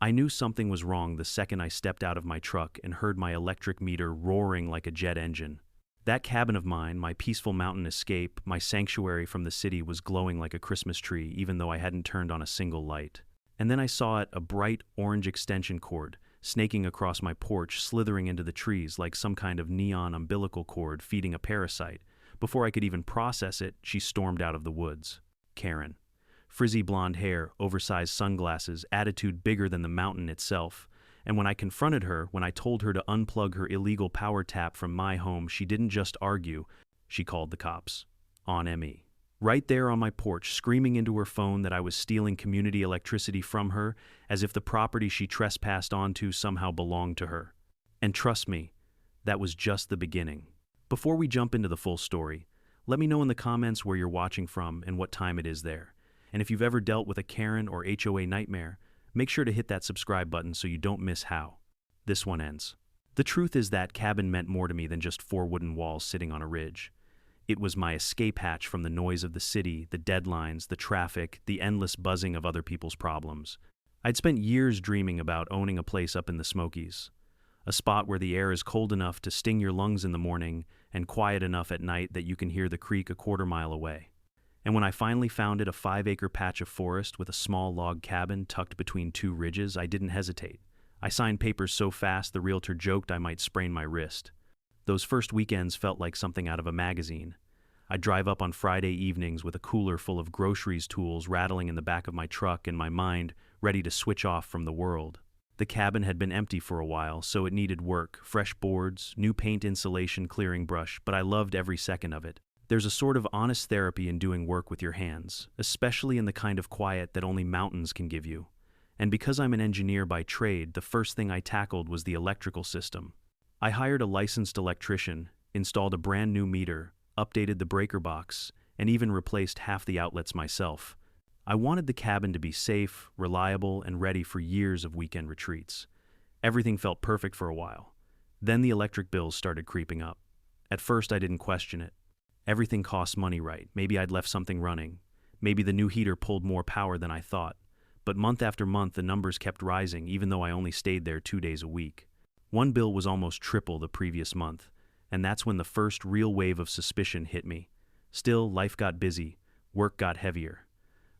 I knew something was wrong the second I stepped out of my truck and heard my electric meter roaring like a jet engine. That cabin of mine, my peaceful mountain escape, my sanctuary from the city, was glowing like a Christmas tree even though I hadn't turned on a single light. And then I saw it, a bright orange extension cord, snaking across my porch, slithering into the trees like some kind of neon umbilical cord feeding a parasite. Before I could even process it, she stormed out of the woods. Karen. Frizzy blonde hair, oversized sunglasses, attitude bigger than the mountain itself. And when I confronted her, when I told her to unplug her illegal power tap from my home, she didn't just argue, she called the cops. On me. Right there on my porch, screaming into her phone that I was stealing community electricity from her, as if the property she trespassed onto somehow belonged to her. And trust me, that was just the beginning. Before we jump into the full story, let me know in the comments where you're watching from and what time it is there. And if you've ever dealt with a Karen or HOA nightmare, make sure to hit that subscribe button so you don't miss how this one ends. The truth is that cabin meant more to me than just four wooden walls sitting on a ridge. It was my escape hatch from the noise of the city, the deadlines, the traffic, the endless buzzing of other people's problems. I'd spent years dreaming about owning a place up in the Smokies, a spot where the air is cold enough to sting your lungs in the morning and quiet enough at night that you can hear the creek a quarter-mile away. And when I finally found it, a 5-acre patch of forest with a small log cabin tucked between two ridges, I didn't hesitate. I signed papers so fast the realtor joked I might sprain my wrist. Those first weekends felt like something out of a magazine. I'd drive up on Friday evenings with a cooler full of groceries tools rattling in the back of my truck and my mind ready to switch off from the world. The cabin had been empty for a while, so it needed work, fresh boards, new paint, insulation, clearing brush, but I loved every second of it. There's a sort of honest therapy in doing work with your hands, especially in the kind of quiet that only mountains can give you. And because I'm an engineer by trade, the first thing I tackled was the electrical system. I hired a licensed electrician, installed a brand new meter, updated the breaker box, and even replaced half the outlets myself. I wanted the cabin to be safe, reliable, and ready for years of weekend retreats. Everything felt perfect for a while. Then the electric bills started creeping up. At first I didn't question it. Everything costs money, right? Maybe I'd left something running. Maybe the new heater pulled more power than I thought. But month after month the numbers kept rising even though I only stayed there 2 days a week. One bill was almost triple the previous month, and that's when the first real wave of suspicion hit me. Still, life got busy, work got heavier.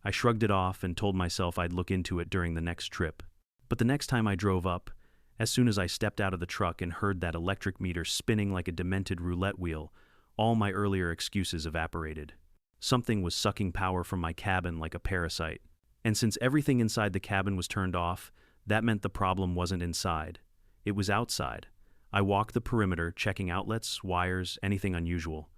I shrugged it off and told myself I'd look into it during the next trip. But the next time I drove up, as soon as I stepped out of the truck and heard that electric meter spinning like a demented roulette wheel, all my earlier excuses evaporated. Something was sucking power from my cabin like a parasite. And since everything inside the cabin was turned off, that meant the problem wasn't inside. It was outside. I walked the perimeter, checking outlets, wires, anything unusual.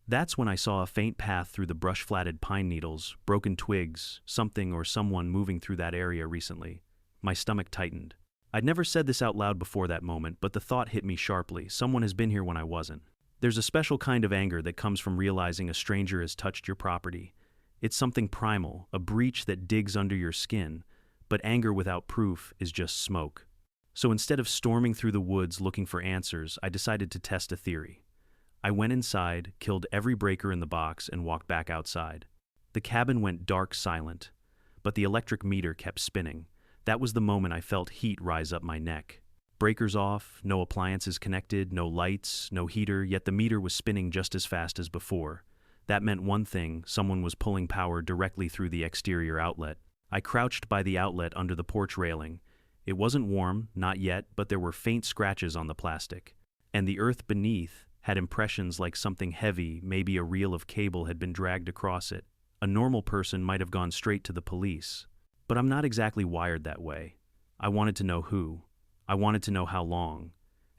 That's when I saw a faint path through the brush-flatted pine needles, broken twigs, something or someone moving through that area recently. My stomach tightened. I'd never said this out loud before that moment, but the thought hit me sharply. Someone has been here when I wasn't. There's a special kind of anger that comes from realizing a stranger has touched your property. It's something primal, a breach that digs under your skin, but anger without proof is just smoke. So instead of storming through the woods looking for answers, I decided to test a theory. I went inside, killed every breaker in the box, and walked back outside. The cabin went dark silent, but the electric meter kept spinning. That was the moment I felt heat rise up my neck. Breakers off, no appliances connected, no lights, no heater, yet the meter was spinning just as fast as before. That meant one thing: someone was pulling power directly through the exterior outlet. I crouched by the outlet under the porch railing. It wasn't warm, not yet, but there were faint scratches on the plastic. And the earth beneath had impressions like something heavy, maybe a reel of cable, had been dragged across it. A normal person might have gone straight to the police. But I'm not exactly wired that way. I wanted to know who. I wanted to know how long.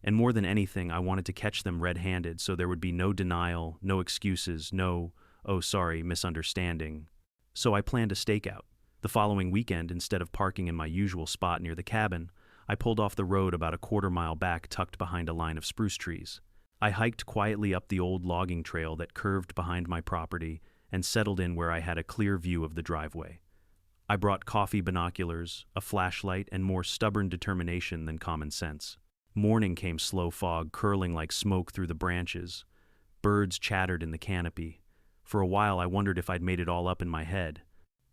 And more than anything, I wanted to catch them red-handed so there would be no denial, no excuses, no, "oh sorry, misunderstanding." So I planned a stakeout. The following weekend, instead of parking in my usual spot near the cabin, I pulled off the road about a quarter-mile back, tucked behind a line of spruce trees. I hiked quietly up the old logging trail that curved behind my property and settled in where I had a clear view of the driveway. I brought coffee binoculars, a flashlight, and more stubborn determination than common sense. Morning came, slow fog curling like smoke through the branches. Birds chattered in the canopy. For a while I wondered if I'd made it all up in my head.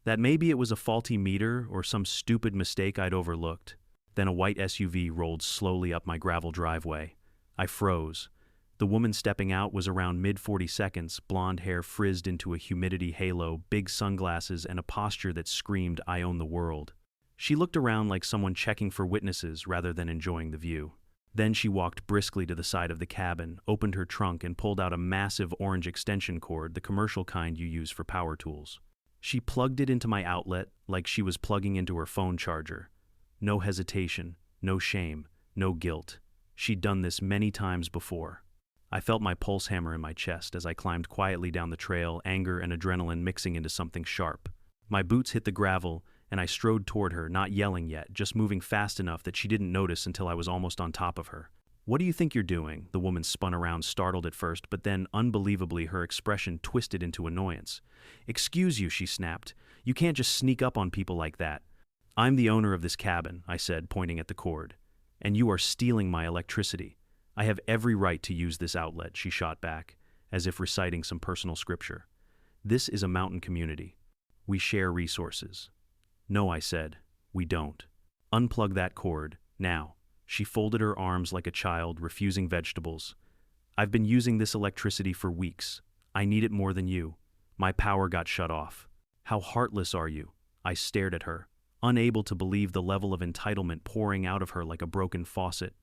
That maybe it was a faulty meter or some stupid mistake I'd overlooked. Then a white SUV rolled slowly up my gravel driveway. I froze. The woman stepping out was around mid-40 seconds, blonde hair frizzed into a humidity halo, big sunglasses, and a posture that screamed, "I own the world." She looked around like someone checking for witnesses rather than enjoying the view. Then she walked briskly to the side of the cabin, opened her trunk, and pulled out a massive orange extension cord, the commercial kind you use for power tools. She plugged it into my outlet like she was plugging into her phone charger. No hesitation, no shame, no guilt. She'd done this many times before. I felt my pulse hammer in my chest as I climbed quietly down the trail, anger and adrenaline mixing into something sharp. My boots hit the gravel, and I strode toward her, not yelling yet, just moving fast enough that she didn't notice until I was almost on top of her. "What do you think you're doing?" The woman spun around, startled at first, but then, unbelievably, her expression twisted into annoyance. "Excuse you," she snapped. "You can't just sneak up on people like that." "I'm the owner of this cabin," I said, pointing at the cord. "And you are stealing my electricity. I have every right to use this outlet," she shot back, as if reciting some personal scripture. "This is a mountain community. We share resources." "No," I said, "we don't. Unplug that cord, now." She folded her arms like a child, refusing vegetables. "I've been using this electricity for weeks. I need it more than you. My power got shut off." "How heartless are you?" I stared at her, unable to believe the level of entitlement pouring out of her like a broken faucet.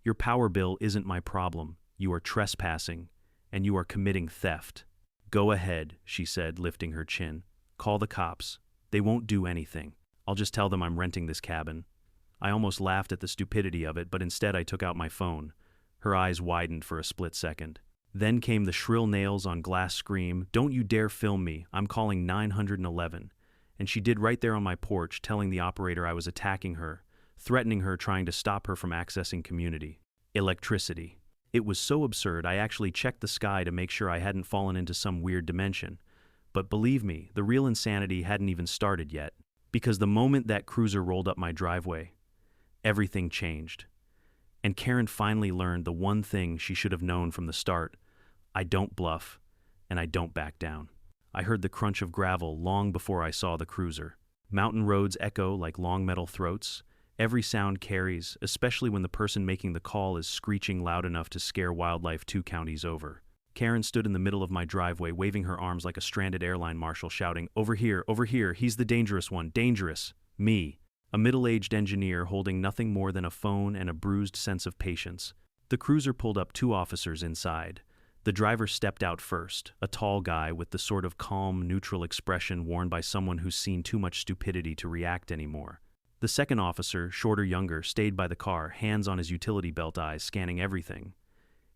"Your power bill isn't my problem. You are trespassing, and you are committing theft." "Go ahead," she said, lifting her chin. "Call the cops. They won't do anything. I'll just tell them I'm renting this cabin." I almost laughed at the stupidity of it, but instead I took out my phone. Her eyes widened for a split second. Then came the shrill nails on glass scream, "Don't you dare film me. I'm calling 911. And she did right there on my porch, telling the operator I was attacking her, threatening her, trying to stop her from accessing community. Electricity. It was so absurd I actually checked the sky to make sure I hadn't fallen into some weird dimension. But believe me, the real insanity hadn't even started yet. Because the moment that cruiser rolled up my driveway, everything changed. And Karen finally learned the one thing she should have known from the start: I don't bluff, and I don't back down. I heard the crunch of gravel long before I saw the cruiser. Mountain roads echo like long metal throats. Every sound carries, especially when the person making the call is screeching loud enough to scare wildlife 2 counties over. Karen stood in the middle of my driveway, waving her arms like a stranded airline marshal, shouting, over here, he's the dangerous one, dangerous." Me, a middle-aged engineer holding nothing more than a phone and a bruised sense of patience. The cruiser pulled up 2 officers inside. The driver stepped out first, a tall guy with the sort of calm, neutral expression worn by someone who's seen too much stupidity to react anymore. The second officer, shorter, younger, stayed by the car, hands on his utility belt, eyes scanning everything.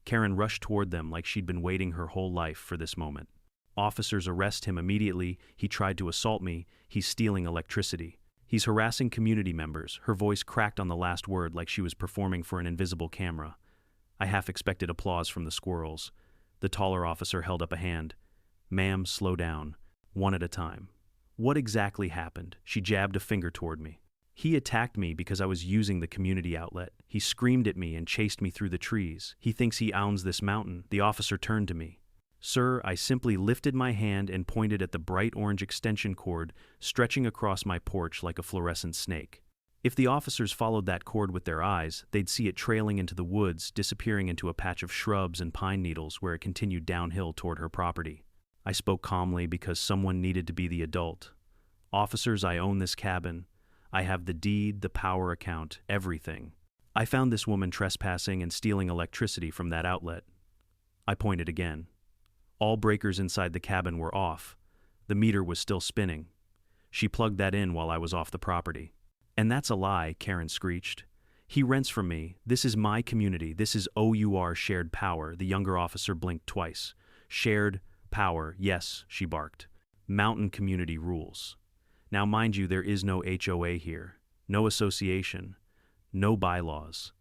Karen rushed toward them like she'd been waiting her whole life for this moment. "Officers, arrest him immediately. He tried to assault me. He's stealing electricity. He's harassing community members." Her voice cracked on the last word like she was performing for an invisible camera. I half expected applause from the squirrels. The taller officer held up a hand. "Ma'am, slow down. One at a time." "What exactly happened?" She jabbed a finger toward me. "He attacked me because I was using the community outlet. He screamed at me and chased me through the trees. He thinks he owns this mountain." The officer turned to me. "Sir," I simply lifted my hand and pointed at the bright orange extension cord stretching across my porch like a fluorescent snake. If the officers followed that cord with their eyes, they'd see it trailing into the woods, disappearing into a patch of shrubs and pine needles where it continued downhill toward her property. I spoke calmly because someone needed to be the adult. "Officers, I own this cabin. I have the deed, the power account, everything. I found this woman trespassing and stealing electricity from that outlet." I pointed again. All breakers inside the cabin were off. The meter was still spinning. She plugged that in while I was off the property. "And that's a lie," Karen screeched. "He rents from me. This is my community. This is OUR shared power." The younger officer blinked twice. "Shared power, yes," she barked. "Mountain community rules. Now, mind you, there is no HOA here, no association, no bylaws.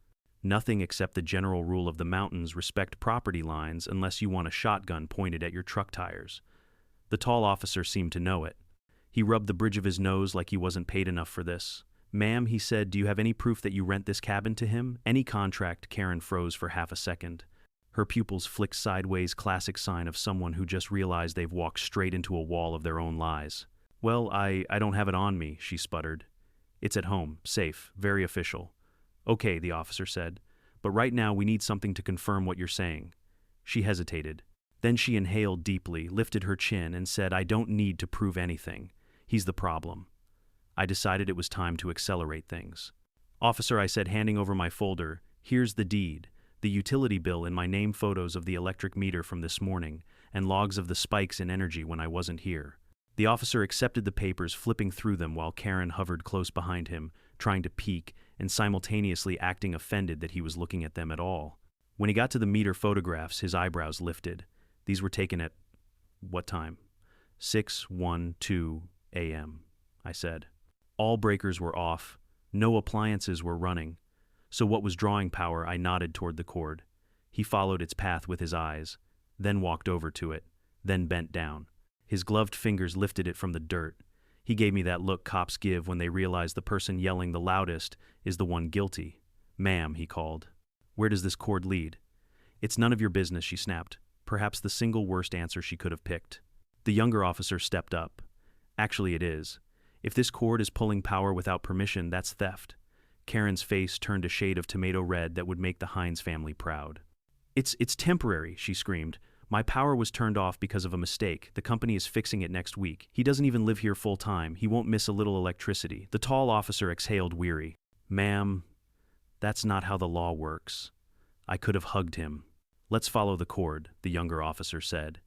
Nothing except the general rule of the mountains: respect property lines unless you want a shotgun pointed at your truck tires." The tall officer seemed to know it. He rubbed the bridge of his nose like he wasn't paid enough for this. "Ma'am," he said, "do you have any proof that you rent this cabin to him? Any contract?" Karen froze for half a second. Her pupils flicked sideways, classic sign of someone who just realized they've walked straight into a wall of their own lies. "Well, I don't have it on me," she sputtered. It's at home, safe, very official. Okay, the officer said, but right now we need something to confirm what you're saying. She hesitated. Then she inhaled deeply, lifted her chin, and said, I don't need to prove anything. He's the problem. I decided it was time to accelerate things. Officer, I said, handing over my folder, here's the deed, the utility bill and my name, photos of the electric meter from this morning, and logs of the spikes in energy when I wasn't here. The officer accepted the papers, flipping through them while Karen hovered close behind him, trying to peek and simultaneously acting offended that he was looking at them at all. When he got to the meter photographs, his eyebrows lifted. These were taken at what time? 6:12 a.m., I said. All breakers were off. No appliances were running. So what was drawing power? I nodded toward the cord. He followed its path with his eyes, then walked over to it, then bent down. His gloved fingers lifted it from the dirt. He gave me that look cops give when they realize the person yelling the loudest is the one guilty. Ma'am, he called. Where does this cord lead? It's none of your business, she snapped, perhaps the single worst answer she could have picked. The younger officer stepped up. Actually, it is. If this cord is pulling power without permission, that's theft. Karen's face turned a shade of tomato red that would make the Hines family proud. It's temporary, she screamed. My power was turned off because of a mistake. The company is fixing it next week. He doesn't even live here full time. He won't miss a little electricity. The tall officer exhaled weary. Ma'am, that's not how the law works. I could have hugged him. Let's follow the cord, the younger officer said.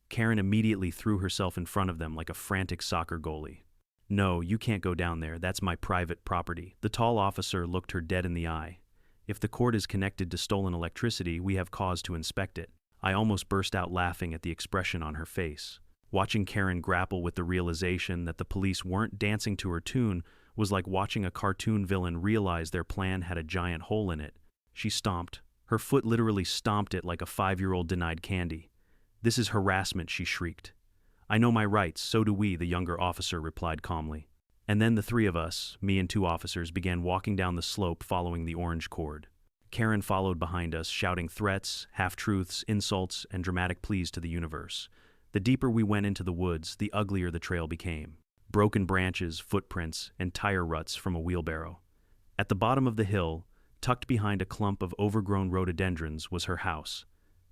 Karen immediately threw herself in front of them like a frantic soccer goalie. No, you can't go down there. That's my private property. The tall officer looked her dead in the eye. If the cord is connected to stolen electricity, we have cause to inspect it. I almost burst out laughing at the expression on her face. Watching Karen grapple with the realization that the police weren't dancing to her tune was like watching a cartoon villain realize their plan had a giant hole in it. She stomped. Her foot literally stomped it like a 5-year-old denied candy. This is harassment, she shrieked. I know my rights, so do we, the younger officer replied calmly. And then the three of us, me and 2 officers, began walking down the slope following the orange cord. Karen followed behind us, shouting threats, half-truths, insults, and dramatic pleas to the universe. The deeper we went into the woods, the uglier the trail became. Broken branches, footprints, and tire ruts from a wheelbarrow. At the bottom of the hill, tucked behind a clump of overgrown rhododendrons, was her house.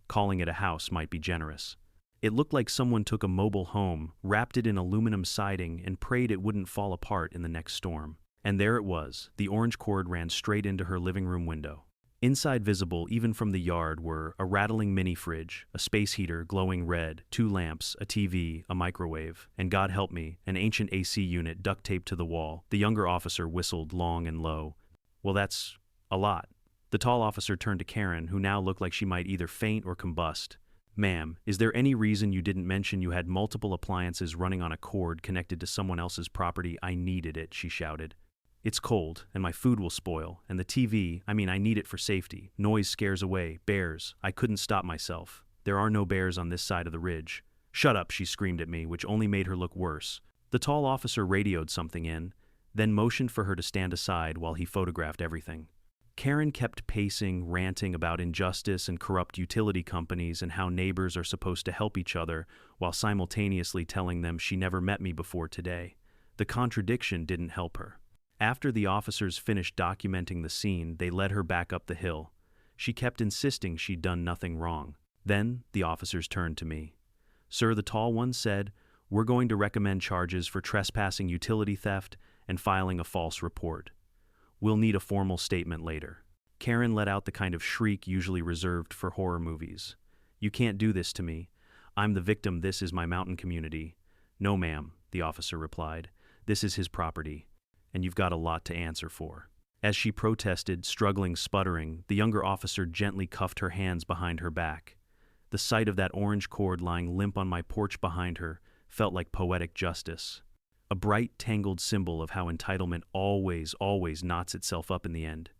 Calling it a house might be generous. It looked like someone took a mobile home, wrapped it in aluminum siding, and prayed it wouldn't fall apart in the next storm. And there it was. The orange cord ran straight into her living room window. Inside, visible even from the yard, were a rattling mini fridge, a space heater glowing red, 2 lamps, a TV, a microwave, and God help me, an ancient AC unit duct taped to the wall. The younger officer whistled long and low. Well, that's a lot. The tall officer turned to Karen, who now looked like she might either faint or combust. Ma'am, is there any reason you didn't mention you had multiple appliances running on a cord connected to someone else's property? I needed it, she shouted. It's cold, and my food will spoil, and the TV, I need it for safety. Noise scares away. Bears. I couldn't stop myself. There are no bears on this side of the ridge. Shut up, she screamed at me, which only made her look worse. The tall officer radioed something in, then motioned for her to stand aside while he photographed everything. Karen kept pacing, ranting about injustice and corrupt utility companies and how neighbors are supposed to help each other, while simultaneously telling them she never met me before today. The contradiction didn't help her. After the officers finished documenting the scene, they led her back up the hill. She kept insisting she'd done nothing wrong. Then the officers turned to me. Sir, the tall one said, we're going to recommend charges for trespassing, utility theft, and filing a false report. We'll need a formal statement later. Karen let out the kind of shriek usually reserved for horror movies. You can't do this to me. I'm the victim. This is my mountain community. No, ma'am, the officer replied. This is his property, and you've got a lot to answer for. As she protested, struggling, sputtering, the younger officer gently cuffed her hands behind her back. The sight of that orange cord lying limp on my porch behind her felt like poetic justice. A bright, tangled symbol of how entitlement always knots itself up in the end.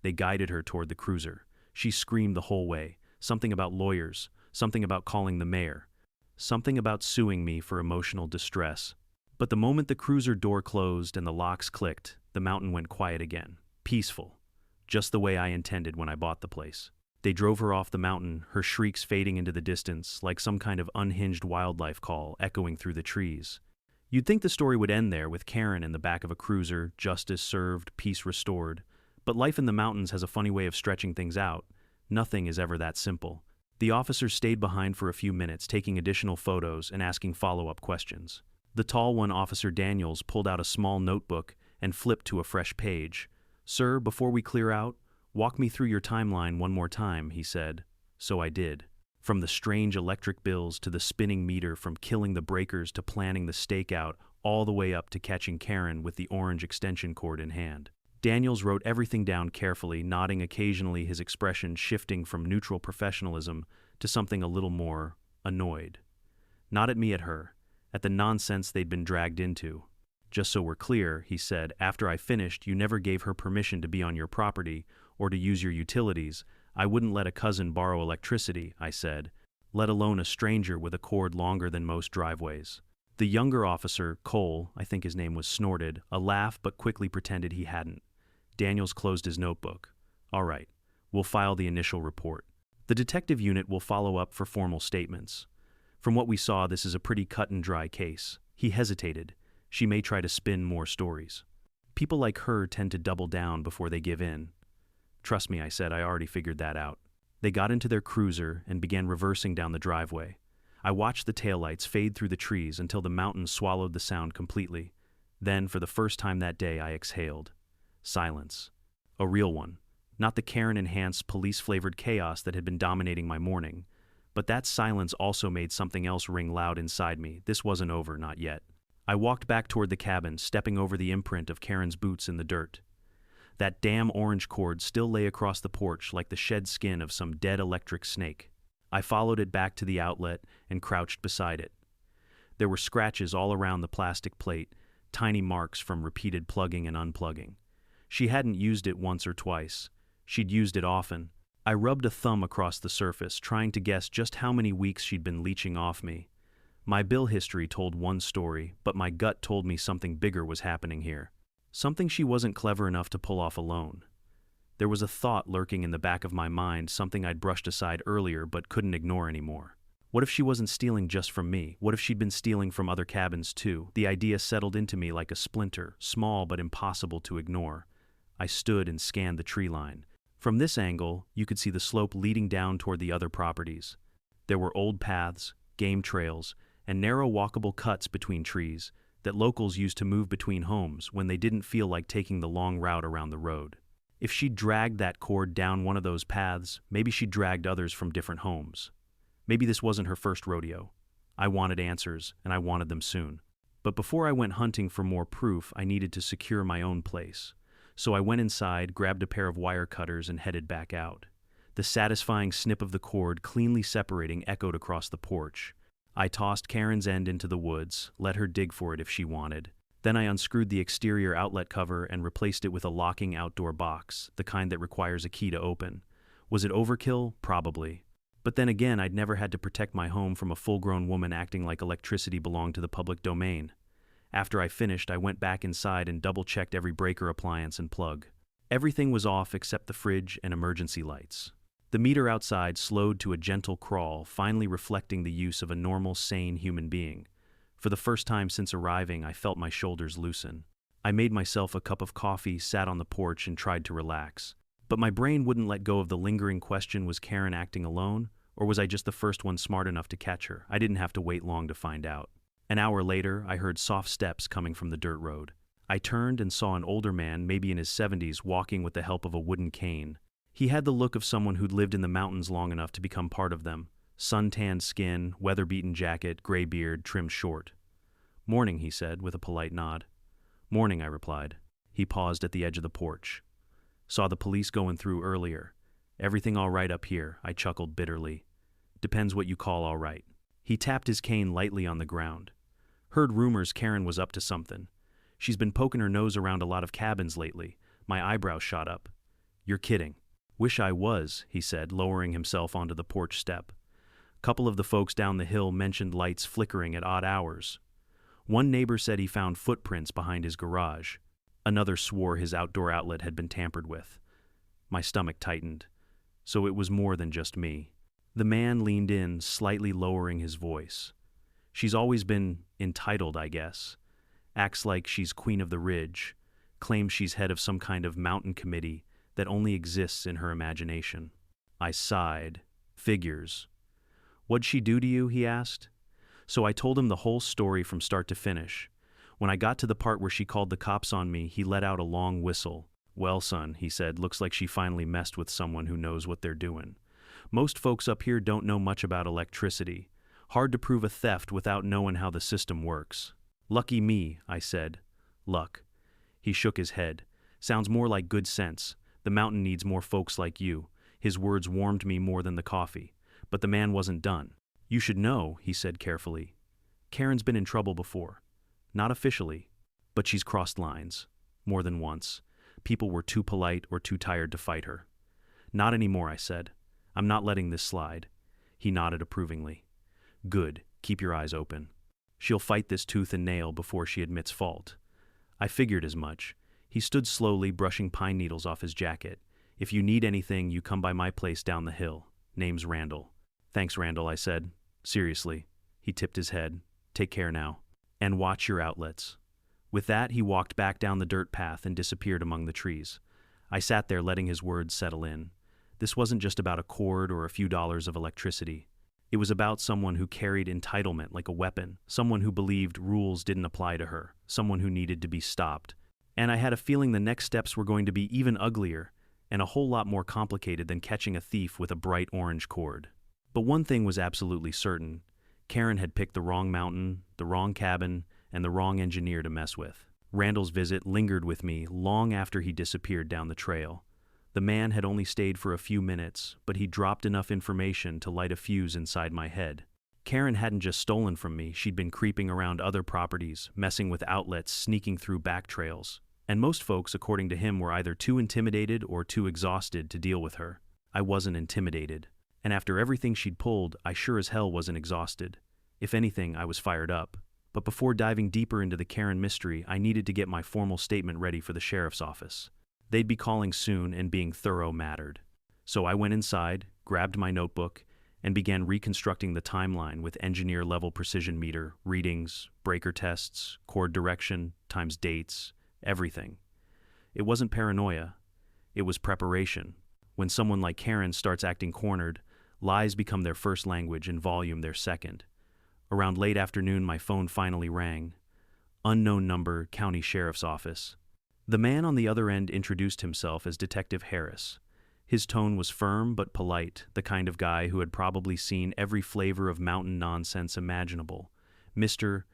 They guided her toward the cruiser. She screamed the whole way. Something about lawyers, something about calling the mayor, something about suing me for emotional distress. But the moment the cruiser door closed and the locks clicked, the mountain went quiet again. Peaceful. Just the way I intended when I bought the place. They drove her off the mountain, her shrieks fading into the distance like some kind of unhinged wildlife call echoing through the trees. You'd think the story would end there with Karen in the back of a cruiser, justice served, peace restored. But life in the mountains has a funny way of stretching things out. Nothing is ever that simple. The officers stayed behind for a few minutes, taking additional photos and asking follow-up questions. The tall one, Officer Daniels, pulled out a small notebook and flipped to a fresh page. "Sir, before we clear out, walk me through your timeline one more time," he said. So I did. From the strange electric bills to the spinning meter, from killing the breakers to planning the stakeout, all the way up to catching Karen with the orange extension cord in hand. Daniels wrote everything down carefully, nodding occasionally, his expression shifting from neutral professionalism to something a little more annoyed. Not at me, at her, at the nonsense they'd been dragged into. "Just so we're clear," he said, "after I finished, you never gave her permission to be on your property or to use your utilities." "I wouldn't let a cousin borrow electricity," I said, "let alone a stranger with a cord longer than most driveways." The younger officer, Cole, I think his name was, snorted, a laugh, but quickly pretended he hadn't. Daniels closed his notebook. "All right, we'll file the initial report. The detective unit will follow up for formal statements. From what we saw, this is a pretty cut-and-dry case." He hesitated. "She may try to spin more stories. People like her tend to double down before they give in." "Trust me," I said, "I already figured that out." They got into their cruiser and began reversing down the driveway. I watched the taillights fade through the trees until the mountains swallowed the sound completely. Then, for the first time that day, I exhaled. Silence. A real one. Not the Karen-enhanced, police-flavored chaos that had been dominating my morning. But that silence also made something else ring loud inside me. This wasn't over, not yet. I walked back toward the cabin, stepping over the imprint of Karen's boots in the dirt. That damn orange cord still lay across the porch like the shed skin of some dead electric snake. I followed it back to the outlet and crouched beside it. There were scratches all around the plastic plate, tiny marks from repeated plugging and unplugging. She hadn't used it once or twice. She'd used it often. I rubbed a thumb across the surface, trying to guess just how many weeks she'd been leeching off me. My bill history told one story, but my gut told me something bigger was happening here. Something she wasn't clever enough to pull off alone. There was a thought lurking in the back of my mind, something I'd brushed aside earlier but couldn't ignore anymore. What if she wasn't stealing just from me? What if she'd been stealing from other cabins too? The idea settled into me like a splinter, small but impossible to ignore. I stood and scanned the tree line. From this angle, you could see the slope leading down toward the other properties. There were old paths, game trails, and narrow walkable cuts between trees that locals used to move between homes when they didn't feel like taking the long route around the road. If she'd dragged that cord down one of those paths, maybe she'd dragged others from different homes. Maybe this wasn't her first rodeo. I wanted answers, and I wanted them soon. But before I went hunting for more proof, I needed to secure my own place. So I went inside, grabbed a pair of wire cutters, and headed back out. The satisfying snip of the cord, cleanly separating, echoed across the porch. I tossed Karen's end into the woods, let her dig for it if she wanted. Then I unscrewed the exterior outlet cover and replaced it with a locking outdoor box, the kind that requires a key to open. Was it overkill? Probably. But then again, I'd never had to protect my home from a full-grown woman acting like electricity belonged to the public domain. After I finished, I went back inside and double-checked every breaker appliance and plug. Everything was off except the fridge and emergency lights. The meter outside slowed to a gentle crawl, finally reflecting the use of a normal, sane human being. For the first time since arriving, I felt my shoulders loosen. I made myself a cup of coffee, sat on the porch, and tried to relax. But my brain wouldn't let go of the lingering question, was Karen acting alone? Or was I just the first one smart enough to catch her? I didn't have to wait long to find out. An hour later, I heard soft steps coming from the dirt road. I turned and saw an older man, maybe in his 70s, walking with the help of a wooden cane. He had the look of someone who'd lived in the mountains long enough to become part of them. Sun-tanned skin, weather-beaten jacket, gray beard, trimmed short. "Morning," he said, with a polite nod. "Morning," I replied. He paused at the edge of the porch. "Saw the police going through earlier. Everything all right up here?" I chuckled bitterly. "Depends what you call all right." He tapped his cane lightly on the ground. "Heard rumors Karen was up to something. She's been poking her nose around a lot of cabins lately." My eyebrows shot up. "You're kidding." "Wish I was," he said, lowering himself onto the porch step. "Couple of the folks down the hill mentioned lights flickering at odd hours. One neighbor said he found footprints behind his garage. Another swore his outdoor outlet had been tampered with." My stomach tightened. So it was more than just me. The man leaned in, slightly lowering his voice. She's always been entitled, I guess. Acts like she's queen of the ridge, claims she's head of some kind of mountain committee that only exists in her imagination. I sighed. Figures. What'd she do to you, he asked. So I told him the whole story from start to finish. When I got to the part where she called the cops on me, he let out a long whistle. Well, son, he said, looks like she finally messed with someone who knows what they're doing. Most folks up here don't know much about electricity. Hard to prove a theft without knowing how the system works. Lucky me, I said. Luck. He shook his head. Sounds more like good sense. The mountain needs more folks like you. His words warmed me more than the coffee. But the man wasn't done. You should know, he said carefully. Karen's been in trouble before. Not officially, but she's crossed lines. More than once. People were too polite or too tired to fight her. Not anymore, I said. I'm not letting this slide. He nodded approvingly. Good. Keep your eyes open. She'll fight this tooth and nail before she admits fault. I figured as much. He stood slowly, brushing pine needles off his jacket. If you need anything, you come by my place down the hill. Name's Randall. Thanks, Randall, I said. Seriously. He tipped his head. Take care now. And watch your outlets. With that, he walked back down the dirt path and disappeared among the trees. I sat there letting his words settle in. This wasn't just about a cord or a few dollars of electricity. It was about someone who carried entitlement like a weapon, someone who believed rules didn't apply to her, someone who needed to be stopped. And I had a feeling the next steps were going to be even uglier and a whole lot more complicated than catching a thief with a bright orange cord. But one thing was absolutely certain. Karen had picked the wrong mountain, the wrong cabin, and the wrong engineer to mess with. Randall's visit lingered with me long after he disappeared down the trail. The man had only stayed for a few minutes, but he dropped enough information to light a fuse inside my head. Karen hadn't just stolen from me, she'd been creeping around other properties, messing with outlets, sneaking through back trails. And most folks, according to him, were either too intimidated or too exhausted to deal with her. I wasn't intimidated. And after everything she'd pulled, I sure as hell wasn't exhausted. If anything, I was fired up. But before diving deeper into the Karen mystery, I needed to get my formal statement ready for the sheriff's office. They'd be calling soon, and being thorough mattered. So I went inside, grabbed my notebook, and began reconstructing the timeline with engineer-level precision meter, readings, breaker tests, cord direction, times dates, everything. It wasn't paranoia. It was preparation. When someone like Karen starts acting cornered, lies become their first language and volume their second. Around late afternoon, my phone finally rang. Unknown number, county sheriff's office. The man on the other end introduced himself as Detective Harris. His tone was firm but polite, the kind of guy who had probably seen every flavor of mountain nonsense imaginable. Mr.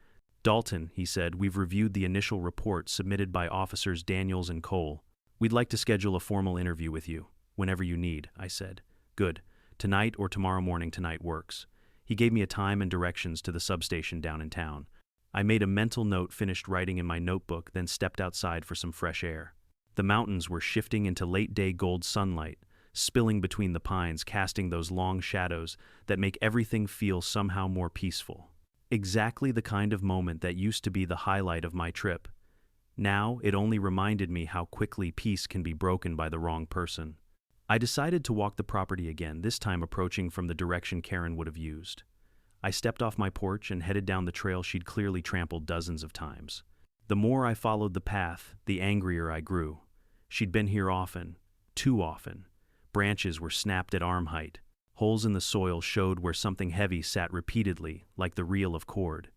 Dalton, he said, we've reviewed the initial report submitted by Officers Daniels and Cole. We'd like to schedule a formal interview with you. Whenever you need, I said. Good. Tonight or tomorrow morning tonight works. He gave me a time and directions to the substation down in town. I made a mental note, finished writing in my notebook, then stepped outside for some fresh air. The mountains were shifting into late-day gold sunlight, spilling between the pines, casting those long shadows that make everything feel somehow more peaceful. Exactly the kind of moment that used to be the highlight of my trip. Now, it only reminded me how quickly peace can be broken by the wrong person. I decided to walk the property again, this time approaching from the direction Karen would have used. I stepped off my porch and headed down the trail she'd clearly trampled dozens of times. The more I followed the path, the angrier I grew. She'd been here often, too often. Branches were snapped at arm height. Holes in the soil showed where something heavy sat repeatedly, like the reel of cord.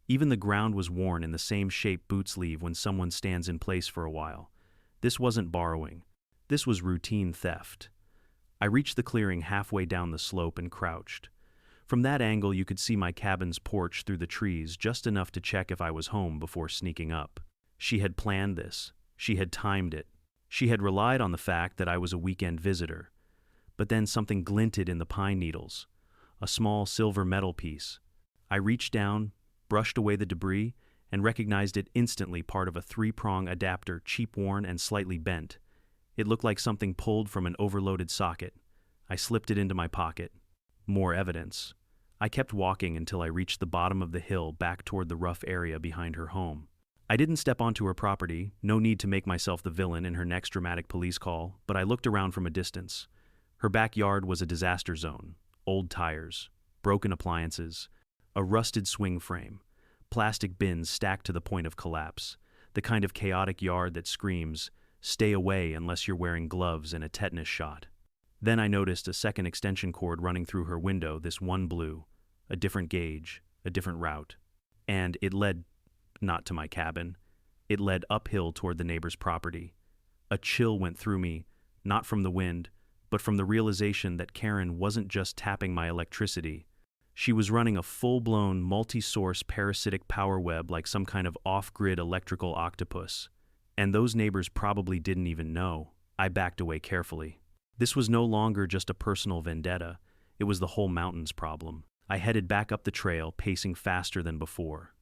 Even the ground was worn in the same shape boots leave when someone stands in place for a while. This wasn't borrowing. This was routine theft. I reached the clearing halfway down the slope and crouched. From that angle, you could see my cabin's porch through the trees, just enough to check if I was home before sneaking up. She had planned this. She had timed it. She had relied on the fact that I was a weekend visitor. But then something glinted in the pine needles. A small silver metal piece. I reached down, brushed away the debris, and recognized it instantly, part of a three-prong adapter, cheap-worn and slightly bent. It looked like something pulled from an overloaded socket. I slipped it into my pocket. More evidence. I kept walking until I reached the bottom of the hill back toward the rough area behind her home. I didn't step onto her property, no need to make myself the villain in her next dramatic police call, but I looked around from a distance. Her backyard was a disaster zone. Old tires, broken appliances, A rusted swing frame, plastic bins stacked to the point of collapse, the kind of chaotic yard that screams, "Stay away unless you're wearing gloves and a tetanus shot." Then I noticed a second extension cord running through her window, this one blue, a different gauge, a different route. And it led not to my cabin. It led uphill toward the neighbor's property. A chill went through me, not from the wind, but from the realization that Karen wasn't just tapping my electricity. She was running a full-blown, multi-source parasitic power web like some kind of off-grid electrical octopus. And those neighbors probably didn't even know. I backed away carefully. This was no longer just a personal vendetta. It was the whole mountain's problem. I headed back up the trail, pacing faster than before.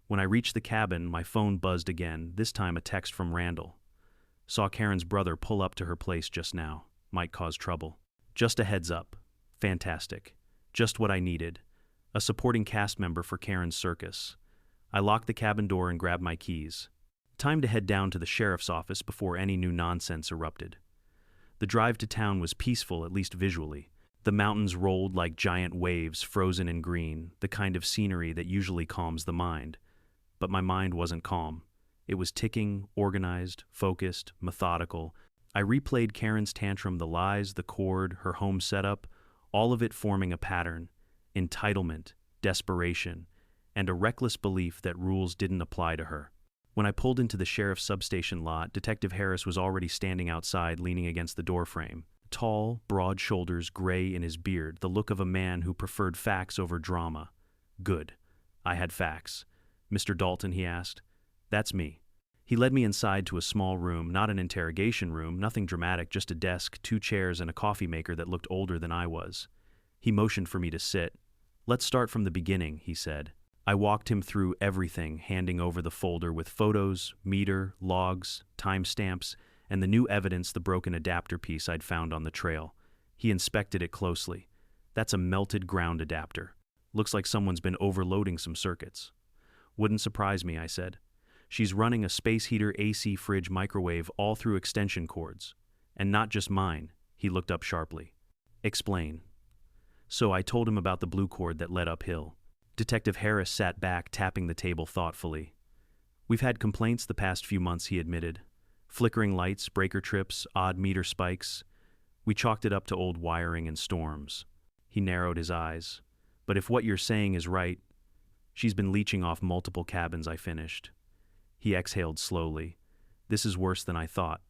When I reached the cabin, my phone buzzed again, this time a text from Randall. Saw Karen's brother pull up to her place just now. Might cause trouble. Just a heads up. Fantastic. Just what I needed. A supporting cast member for Karen's circus. I locked the cabin door and grabbed my keys. Time to head down to the sheriff's office before any new nonsense erupted. The drive to town was peaceful, at least visually. The mountains rolled like giant waves, frozen in green, the kind of scenery that usually calms the mind. But my mind wasn't calm. It was ticking, organized, focused, methodical. I replayed Karen's tantrum, the lies, the cord, her home setup, all of it forming a pattern: entitlement, desperation, and a reckless belief that rules didn't apply to her. When I pulled into the sheriff's substation lot, Detective Harris was already standing outside, leaning against the doorframe. Tall, broad shoulders, gray in his beard, the look of a man who preferred facts over drama. Good. I had facts. "Mr. Dalton?" he asked. "That's me." He led me inside to a small room, not an interrogation room, nothing dramatic, just a desk, 2 chairs, and a coffee maker that looked older than I was. He motioned for me to sit. "Let's start from the beginning," he said. I walked him through everything, handing over the folder with photos, meter, logs, timestamps, and the new evidence, the broken adapter piece I'd found on the trail. He inspected it closely. "That's a melted ground adapter. Looks like someone's been overloading some circuits." "Wouldn't surprise me," I said. "She's running a space heater, AC, fridge, microwave, all through extension cords. And not just mine." He looked up sharply. "Explain." So I told him about the blue cord that led uphill. Detective Harris sat back, tapping the table thoughtfully. "We've had complaints the past few months," he admitted. "Flickering lights, breaker trips, odd meter spikes. We chalked it up to old wiring and storms." He narrowed his eyes. "But if what you're saying is right, she's been leeching off multiple cabins," I finished. He exhaled slowly. "This is worse than I thought."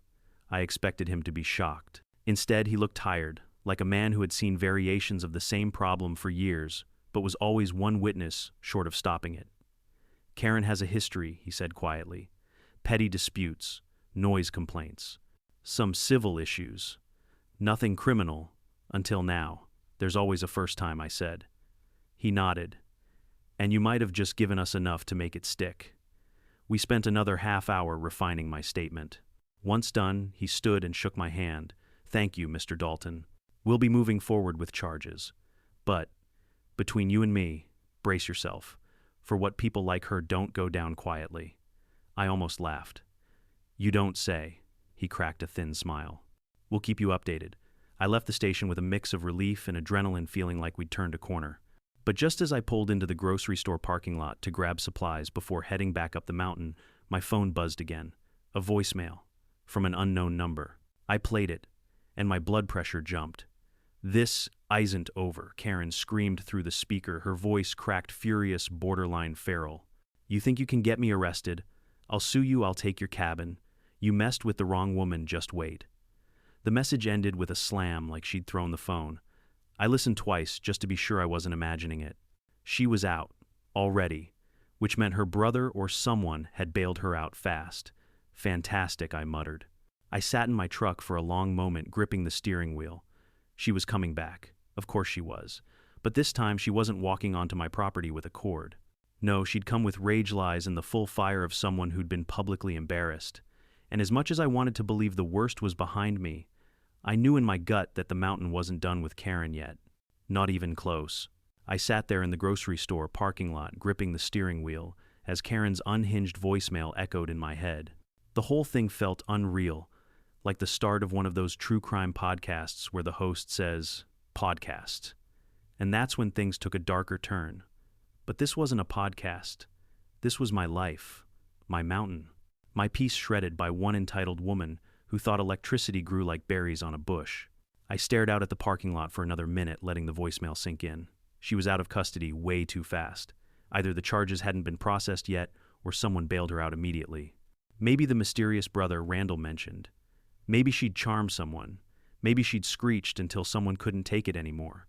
I expected him to be shocked. Instead, he looked tired, like a man who had seen variations of the same problem for years, but was always one witness short of stopping it. "Karen has a history," he said quietly. "Petty disputes, noise complaints, some civil issues. Nothing criminal, until now. There's always a first time," I said. He nodded. "And you might have just given us enough to make it stick." We spent another half-hour refining my statement. Once done, he stood and shook my hand. "Thank you, Mr. Dalton. We'll be moving forward with charges. But, between you and me, brace yourself, for what people like her don't go down quietly." I almost laughed. "You don't say." He cracked a thin smile. "We'll keep you updated." I left the station with a mix of relief and adrenaline, feeling like we'd turned a corner. But just as I pulled into the grocery store parking lot to grab supplies before heading back up the mountain, my phone buzzed again. A voicemail from an unknown number. I played it, and my blood pressure jumped. "This isn't over," Karen screamed through the speaker, her voice cracked, furious, borderline feral. "You think you can get me arrested? I'll sue you, I'll take your cabin. You messed with the wrong woman, just wait." The message ended with a slam, like she'd thrown the phone. I listened twice, just to be sure I wasn't imagining it. She was out, already, which meant her brother or someone had bailed her out fast. "Fantastic," I muttered. I sat in my truck for a long moment, gripping the steering wheel. She was coming back. Of course she was. But this time she wasn't walking onto my property with a cord. No, she'd come with rage lies and the full fire of someone who'd been publicly embarrassed. And as much as I wanted to believe the worst was behind me, I knew in my gut that the mountain wasn't done with Karen yet. Not even close. I sat there in the grocery store parking lot, gripping the steering wheel, as Karen's unhinged voicemail echoed in my head. The whole thing felt unreal, like the start of one of those true crime podcasts where the host says, "podcast." And that's when things took a darker turn. But this wasn't a podcast. This was my life, my mountain, my peace shredded by one entitled woman who thought electricity grew like berries on a bush. I stared out at the parking lot for another minute, letting the voicemail sink in. She was out of custody way too fast. Either the charges hadn't been processed yet, or someone bailed her out immediately. Maybe the mysterious brother Randall mentioned. Maybe she'd charmed someone. Maybe she'd screeched until someone couldn't take it anymore.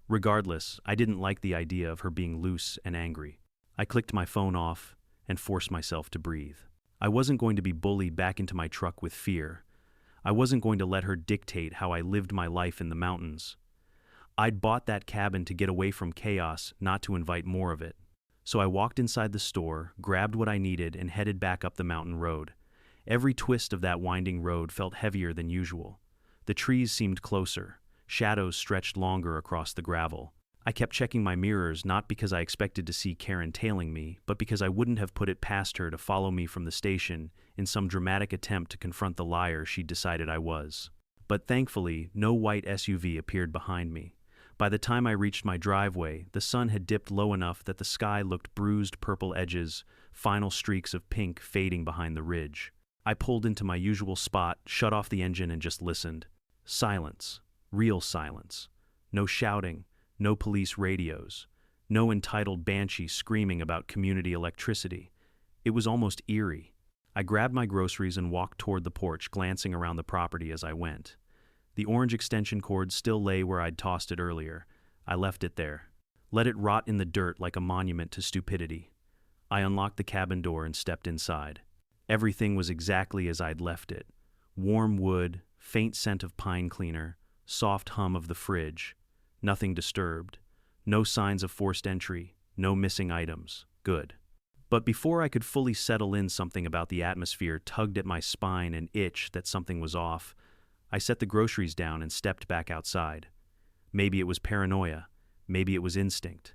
Regardless, I didn't like the idea of her being loose and angry. I clicked my phone off and forced myself to breathe. I wasn't going to be bullied back into my truck with fear. I wasn't going to let her dictate how I lived my life in the mountains. I'd bought that cabin to get away from chaos, not to invite more of it. So I walked inside the store, grabbed what I needed, and headed back up the mountain road. Every twist of that winding road felt heavier than usual. The trees seemed closer. Shadows stretched longer across the gravel. I kept checking my mirrors, not because I expected to see Karen tailing me, but because I wouldn't have put it past her to follow me from the station in some dramatic attempt to confront the liar she'd decided I was. But thankfully, no white SUV appeared behind me. By the time I reached my driveway, the sun had dipped low enough that the sky looked bruised purple edges, final streaks of pink fading behind the ridge. I pulled into my usual spot, shut off the engine, and just listened. Silence. Real silence. No shouting. No police radios. No entitled banshee screaming about community electricity. It was almost eerie. I grabbed my groceries and walked toward the porch, glancing around the property as I went. The orange extension cord still lay where I'd tossed it earlier. I left it there. Let it rot in the dirt like a monument to stupidity. I unlocked the cabin door and stepped inside. Everything was exactly as I'd left it. Warm wood, faint scent of pine cleaner, soft hum of the fridge. Nothing disturbed. No signs of forced entry. No missing items. Good. But before I could fully settle in, something about the atmosphere tugged at my spine and itched that something was off. I set the groceries down and stepped back outside. Maybe it was paranoia. Maybe it was instinct.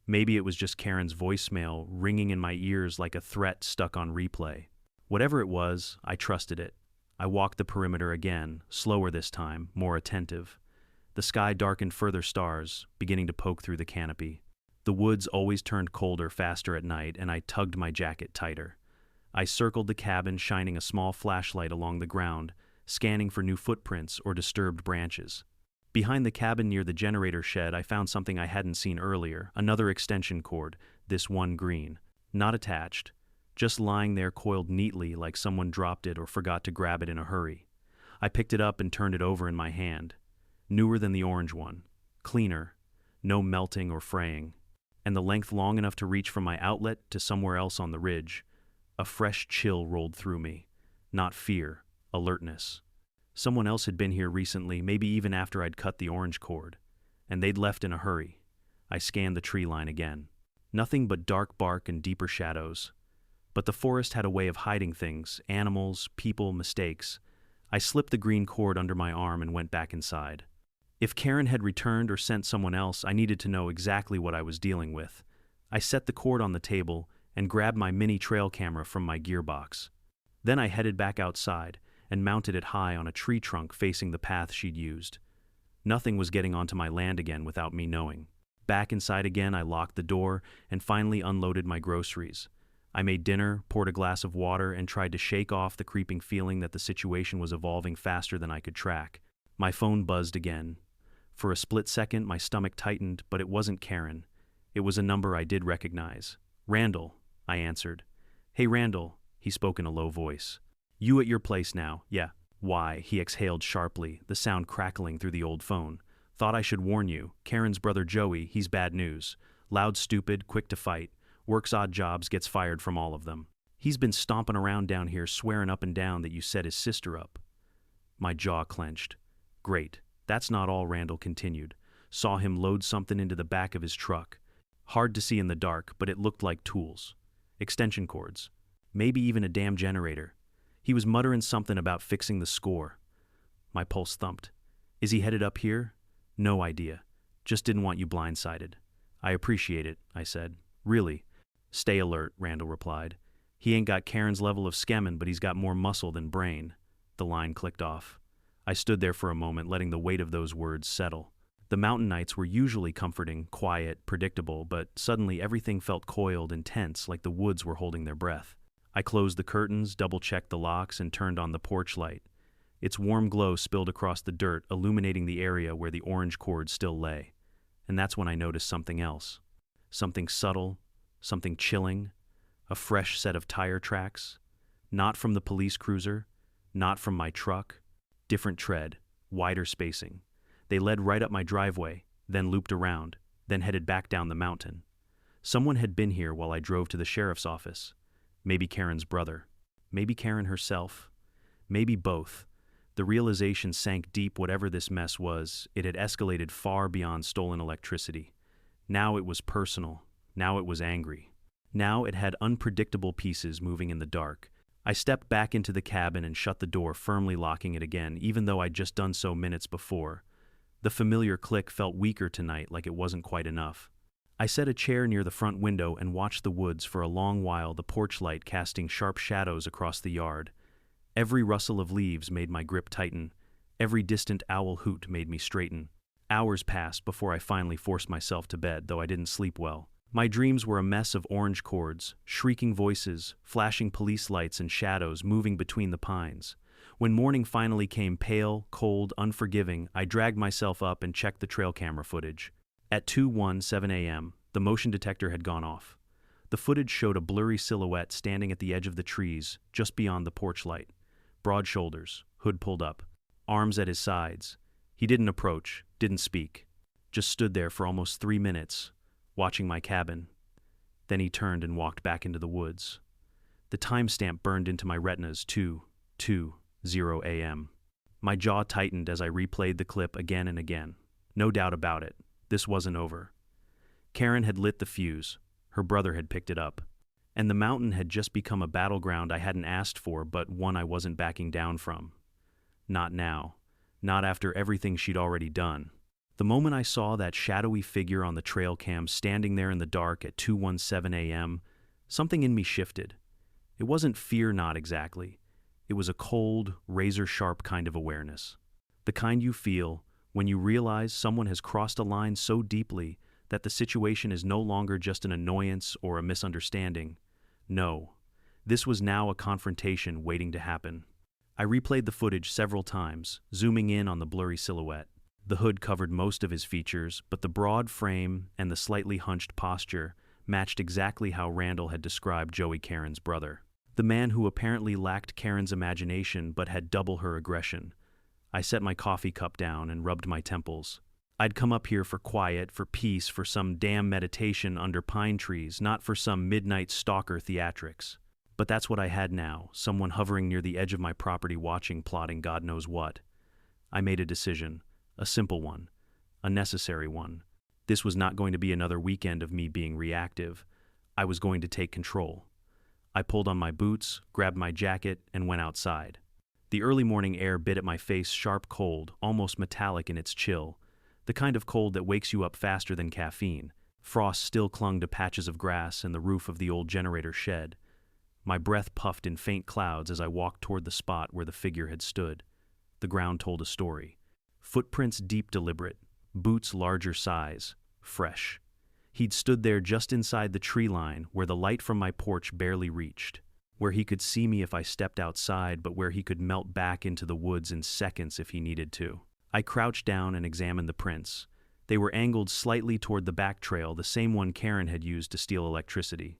Maybe it was just Karen's voicemail ringing in my ears like a threat stuck on replay. Whatever it was, I trusted it. I walked the perimeter again, slower this time, more attentive. The sky darkened, further stars beginning to poke through the canopy. The woods always turned colder faster at night, and I tugged my jacket tighter. I circled the cabin, shining a small flashlight along the ground, scanning for new footprints or disturbed branches. Behind the cabin near the generator shed, I found something I hadn't seen earlier, another extension cord, this one green. Not attached, just lying there coiled neatly like someone dropped it or forgot to grab it in a hurry. I picked it up and turned it over in my hand. Newer than the orange one. Cleaner. No melting or fraying. And the length long enough to reach from my outlet to somewhere else on the ridge. A fresh chill rolled through me. Not fear. Alertness. Someone else had been here recently, maybe even after I'd cut the orange cord. And they'd left in a hurry. I scanned the tree line again. Nothing but dark bark and deeper shadows. But the forest had a way of hiding things, animals, people, mistakes. I slipped the green cord under my arm and went back inside. If Karen had returned or sent someone else, I needed to know exactly what I was dealing with. I set the cord on the table and grabbed my mini trail camera from my gearbox. Then I headed back outside and mounted it high on a tree trunk facing the path she'd used. Nothing was getting onto my land again without me knowing. Back inside again, I locked the door and finally unloaded my groceries. I made dinner, poured a glass of water, and tried to shake off the creeping feeling that the situation was evolving faster than I could track. My phone buzzed again. For a split second, my stomach tightened, but it wasn't Karen. It was a number I did recognize. Randall, I answered. Hey, Randall, he spoke in a low voice. You at your place now, yeah. Why, he exhaled sharply, the sound crackling through the old phone. Thought I should warn you. Karen's brother Joey, he's bad news. Loud, stupid, quick to fight. Works odd jobs, gets fired from all of them. He's been stomping around down here, swearing up and down that you set his sister up. My jaw clenched. Great. That's not all, Randall continued. Saw him load something into the back of his truck. Hard to see in the dark, but it looked like tools. Extension cords. Maybe even a damn generator. He was muttering something about fixing the score. My pulse thumped. Is he headed up here? No idea. Just didn't want you blindsided. I appreciate it, I said. Really. Stay alert, Randall replied. He ain't got Karen's level of skemmin', but he's got more muscle than brain. The line clicked off. I stood there for a moment, letting the weight of those words settle. The mountain nights were usually comforting, quiet, predictable, but suddenly everything felt coiled and tense like the woods were holding their breath. I closed the curtains, double-checked the locks, and turned on the porch light. Its warm glow spilled across the dirt, illuminating the area where the orange cord still lay. And that's when I noticed something else. Something subtle, something chilling, a fresh set of tire tracks. Not from the police cruiser, not from my truck. Different tread, wider spacing. They led right up my driveway, then looped around, then headed back down the mountain. Someone had been here while I drove to the sheriff's office. Maybe Karen's brother. Maybe Karen herself. Maybe both. The realization sank deep. Whatever this mess was, it had escalated far beyond stolen electricity. Now it was personal. Now it was angry. Now it had unpredictable pieces moving in the dark. I stepped back into the cabin and shut the door, firmly locking it again, even though I'd just done so minutes before. The familiar click felt weaker tonight, like it wasn't quite enough. I set a chair near the front window and watched the woods for a long while, the porch light casting sharp shadows across the yard. Every rustle of leaves made my grip tighten. Every distant owl hoot made me straighten. Hours passed before I finally forced myself to bed, though I didn't sleep well. My dreams were a mess of orange cords, shrieking voices, flashing police lights, and shadows moving between the pines. When morning finally came, pale, cold, unforgiving, I dragged myself up and checked the trail camera footage. At 2:17 a.m., the motion detector had gone off. The footage showed a blurry silhouette standing at the edge of the trees, just beyond the porch light. Broad shoulders, hood pulled up, arms at his sides. He didn't approach, didn't speak. Just stood there for almost 3 minutes, watching my cabin. Then he turned and walked back into the woods. The timestamp burned into my retinas, 2:20 a.m. My jaw tightened as I replayed the clip again and again. No doubt about it, this wasn't over. Karen had lit the fuse. Her brother had picked it up. And the mountain had just become a battleground I hadn't asked for, but one I wasn't backing down from. Not now. Not after everything she'd already done. The moment I saw that shadowy figure on the trail cam standing there in the dark at 2:17 a.m., something in me shifted. It wasn't fear, not exactly. It was a cold, razor-sharp kind of awareness. The kind you feel when you realize someone has crossed a line so deeply that the situation is no longer just an annoyance or a misunderstanding. No, this was now a confrontation waiting to happen. I replayed the footage several times, zooming in on the blurry silhouette. The hood covered most of his features, but the broad frame and the slightly hunched posture matched exactly how Randall had described Joey, Karen's brother. The man who apparently lacked Karen's imagination but had double her aggression. I set my coffee cup down and rubbed my temples. I'd come up here for quiet, for peace, for some damn meditation under pine trees, not for some midnight stalker theatrics. But that's what I had now, someone hovering near the edge of my property watching, plotting God knows what. I made a decision, a simple one, a necessary one. This was not going to be another weekend of me being reactive. I was going to take control. I pulled on my boots, grabbed my jacket, and went outside. The early morning air bit at my face, sharp cold, almost metallic in its chill. The kind of cold that wakes you up faster than caffeine. Frost still clung to patches of grass and the roof of the old generator shed. My breath puffed in faint clouds as I walked toward the spot where the figure had stood. The ground told a story. Footprints deep, deliberate. Boots larger size. Fresh. He'd stood there just inside the tree line where the light from my porch barely reached. Where he could see me if I stepped outside, but where he could melt back into the woods in seconds if he needed to. I crouched down and examined the prints. They were angled slightly toward the back trail, the same one Karen had used to steal electricity.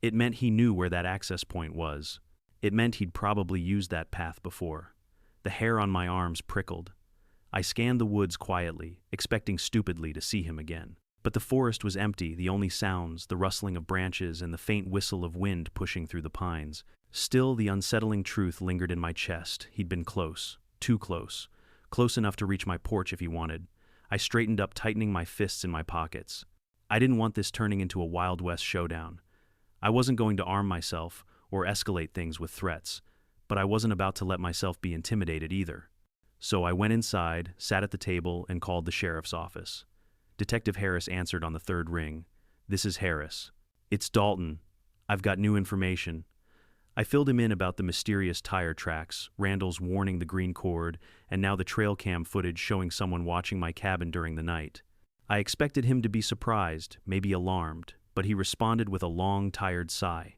It meant he knew where that access point was. It meant he'd probably used that path before. The hair on my arms prickled. I scanned the woods quietly, expecting stupidly to see him again. But the forest was empty, the only sounds, the rustling of branches and the faint whistle of wind pushing through the pines. Still, the unsettling truth lingered in my chest. He'd been close. Too close. Close enough to reach my porch if he wanted. I straightened up, tightening my fists in my pockets. I didn't want this turning into a Wild West showdown. I wasn't going to arm myself or escalate things with threats, but I wasn't about to let myself be intimidated either. So I went inside, sat at the table, and called the sheriff's office. Detective Harris answered on the third ring. "This is Harris." "It's Dalton. I've got new information." I filled him in about the mysterious tire tracks, Randall's warning the green cord, and now the trail cam footage showing someone watching my cabin during the night. I expected him to be surprised, maybe alarmed, but he responded with a long, tired sigh.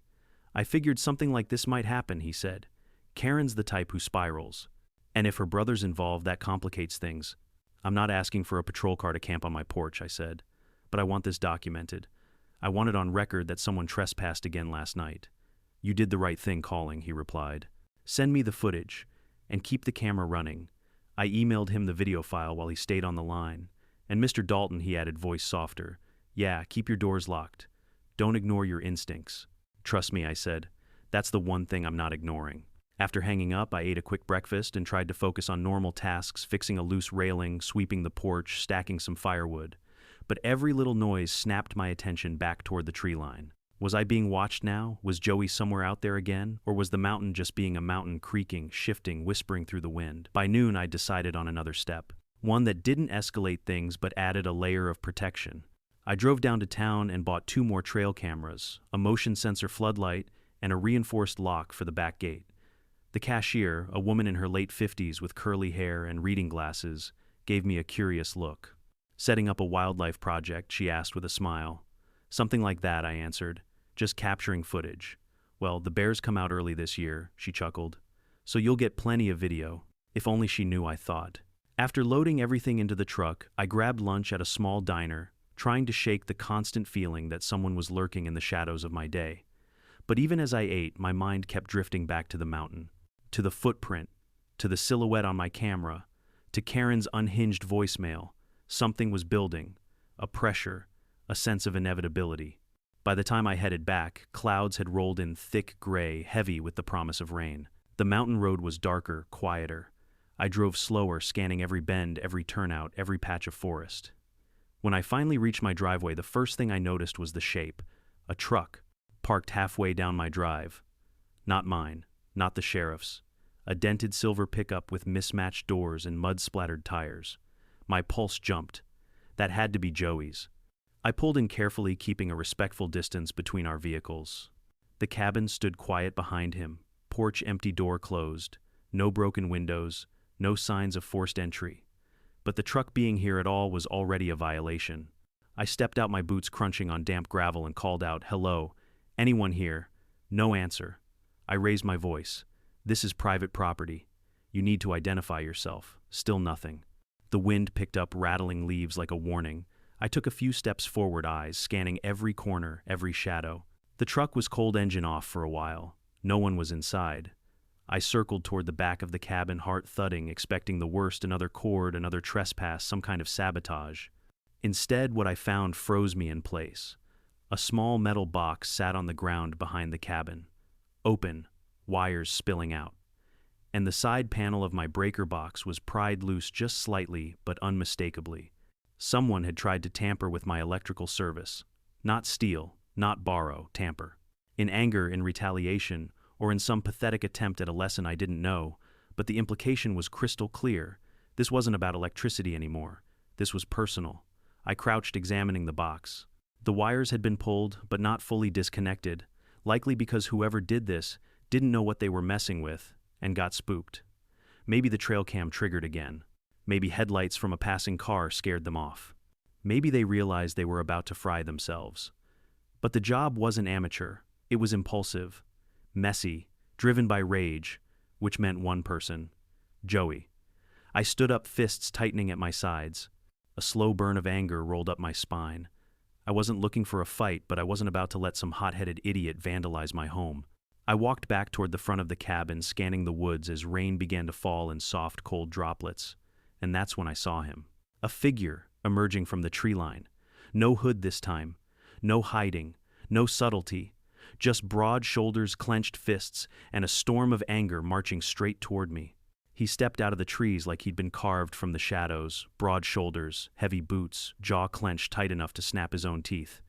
I figured something like this might happen, he said. Karen's the type who spirals. And if her brother's involved, that complicates things. I'm not asking for a patrol car to camp on my porch, I said. But I want this documented. I want it on record that someone trespassed again last night. You did the right thing calling, he replied. Send me the footage, and keep the camera running. I emailed him the video file while he stayed on the line. And Mr. Dalton, he added, voice softer. Yeah, keep your doors locked. Don't ignore your instincts. Trust me, I said. That's the one thing I'm not ignoring. After hanging up, I ate a quick breakfast and tried to focus on normal tasks, fixing a loose railing, sweeping the porch, stacking some firewood. But every little noise snapped my attention back toward the tree line. Was I being watched now? Was Joey somewhere out there again? Or was the mountain just being a mountain, creaking, shifting, whispering through the wind? By noon, I decided on another step. One that didn't escalate things but added a layer of protection. I drove down to town and bought 2 more trail cameras, a motion sensor floodlight, and a reinforced lock for the back gate. The cashier, a woman in her late 50s with curly hair and reading glasses, gave me a curious look. Setting up a wildlife project, she asked with a smile. Something like that, I answered. Just capturing footage. Well, the bears come out early this year, she chuckled. So you'll get plenty of video. If only she knew, I thought. After loading everything into the truck, I grabbed lunch at a small diner, trying to shake the constant feeling that someone was lurking in the shadows of my day. But even as I ate, my mind kept drifting back to the mountain, to the footprint, to the silhouette on my camera, to Karen's unhinged voicemail. Something was building, a pressure, a sense of inevitability. By the time I headed back, clouds had rolled in thick gray, heavy with the promise of rain. The mountain road was darker, quieter. I drove slower, scanning every bend, every turnout, every patch of forest. When I finally reached my driveway, the first thing I noticed was the shape. A truck, parked halfway down my drive. Not mine, not the sheriff's. A dented silver pickup with mismatched doors and mud-splattered tires. My pulse jumped. That had to be Joey's. I pulled in carefully, keeping a respectful distance between our vehicles. The cabin stood quiet behind him, porch empty, door closed, no broken windows, no signs of forced entry. But the truck being here at all was already a violation. I stepped out, my boots crunching on damp gravel, and called out, "Hello, anyone here?" No answer. I raised my voice. "This is private property. You need to identify yourself." Still nothing. The wind picked up, rattling leaves like a warning. I took a few steps forward, eyes scanning every corner, every shadow. The truck was cold engine off for a while. No one was inside. I circled toward the back of the cabin, heart thudding, expecting the worst, another cord, another trespass, some kind of sabotage. Instead, what I found froze me in place. A small metal box sat on the ground behind the cabin. Open, wires spilling out. And the side panel of my breaker box was pried loose just slightly, but unmistakably. Someone had tried to tamper with my electrical service. Not steal, not borrow, tamper. In anger, in retaliation, or in some pathetic attempt at a lesson I didn't know, but the implication was crystal clear. This wasn't about electricity anymore. This was personal. I crouched, examining the box. The wires had been pulled, but not fully disconnected, likely because whoever did this didn't know what they were messing with and got spooked. Maybe the trail cam triggered again. Maybe headlights from a passing car scared them off. Maybe they realized they were about to fry themselves. But the job wasn't amateur. It was impulsive, messy, driven by rage, which meant one person, Joey. I stood up, fists tightening at my sides. A slow burn of anger rolled up my spine. I wasn't looking for a fight, but I wasn't about to let some hot-headed idiot vandalize my home. I walked back toward the front of the cabin, scanning the woods as rain began to fall in soft, cold droplets. And that's when I saw him. A figure emerging from the tree line. No hood this time. No hiding. No subtlety. Just broad shoulders, clenched fists, and a storm of anger marching straight toward me. He stepped out of the trees like he'd been carved from the shadows, broad shoulders, heavy boots, jaw clenched tight enough to snap his own teeth.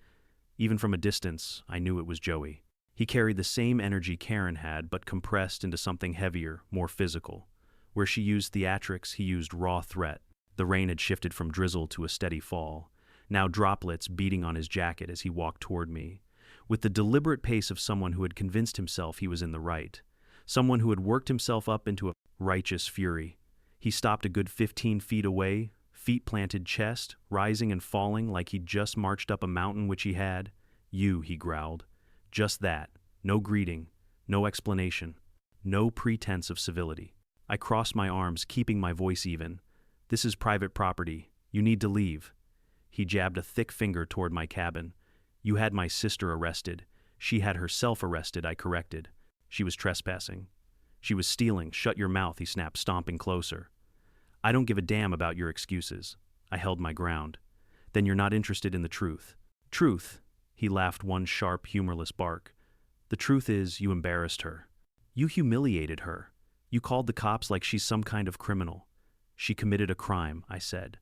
Even from a distance, I knew it was Joey. He carried the same energy Karen had, but compressed into something heavier, more physical. Where she used theatrics, he used raw threat. The rain had shifted from drizzle to a steady fall, now droplets beating on his jacket as he walked toward me. with the deliberate pace of someone who had convinced himself he was in the right, someone who had worked himself up into a righteous fury. He stopped a good 15 feet away, feet planted chest, rising and falling like he'd just marched up a mountain which he had. "You," he growled. "Just that. No greeting, no explanation, no pretense of civility." I crossed my arms, keeping my voice even. "This is private property. You need to leave." He jabbed a thick finger toward my cabin. "You had my sister arrested. She had herself arrested," I corrected. "She was trespassing. She was stealing. Shut your mouth," he snapped, stomping closer. "I don't give a damn about your excuses." I held my ground. "Then you're not interested in the truth." "Truth?" He laughed one sharp, humorless bark. "The truth is, you embarrassed her. You humiliated her. You called the cops like she's some kind of criminal." "She committed a crime," I said.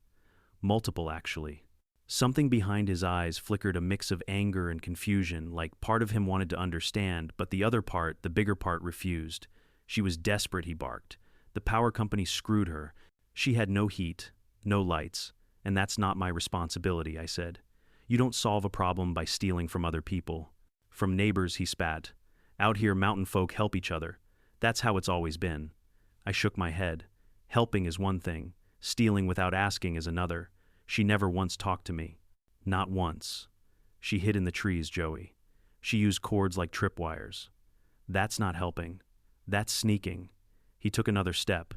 "Multiple, actually." Something behind his eyes flickered, a mix of anger and confusion, like part of him wanted to understand, but the other part, the bigger part, refused. "She was desperate," he barked. "The power company screwed her. She had no heat, no lights, and that's not my responsibility," I said. "You don't solve a problem by stealing from other people." "From neighbors," he spat. "Out here, mountain folk help each other. That's how it's always been." I shook my head. "Helping is one thing. Stealing without asking is another. She never once talked to me. Not once. She hid in the trees, Joey. She used cords like tripwires. That's not helping. That's sneaking." He took another step.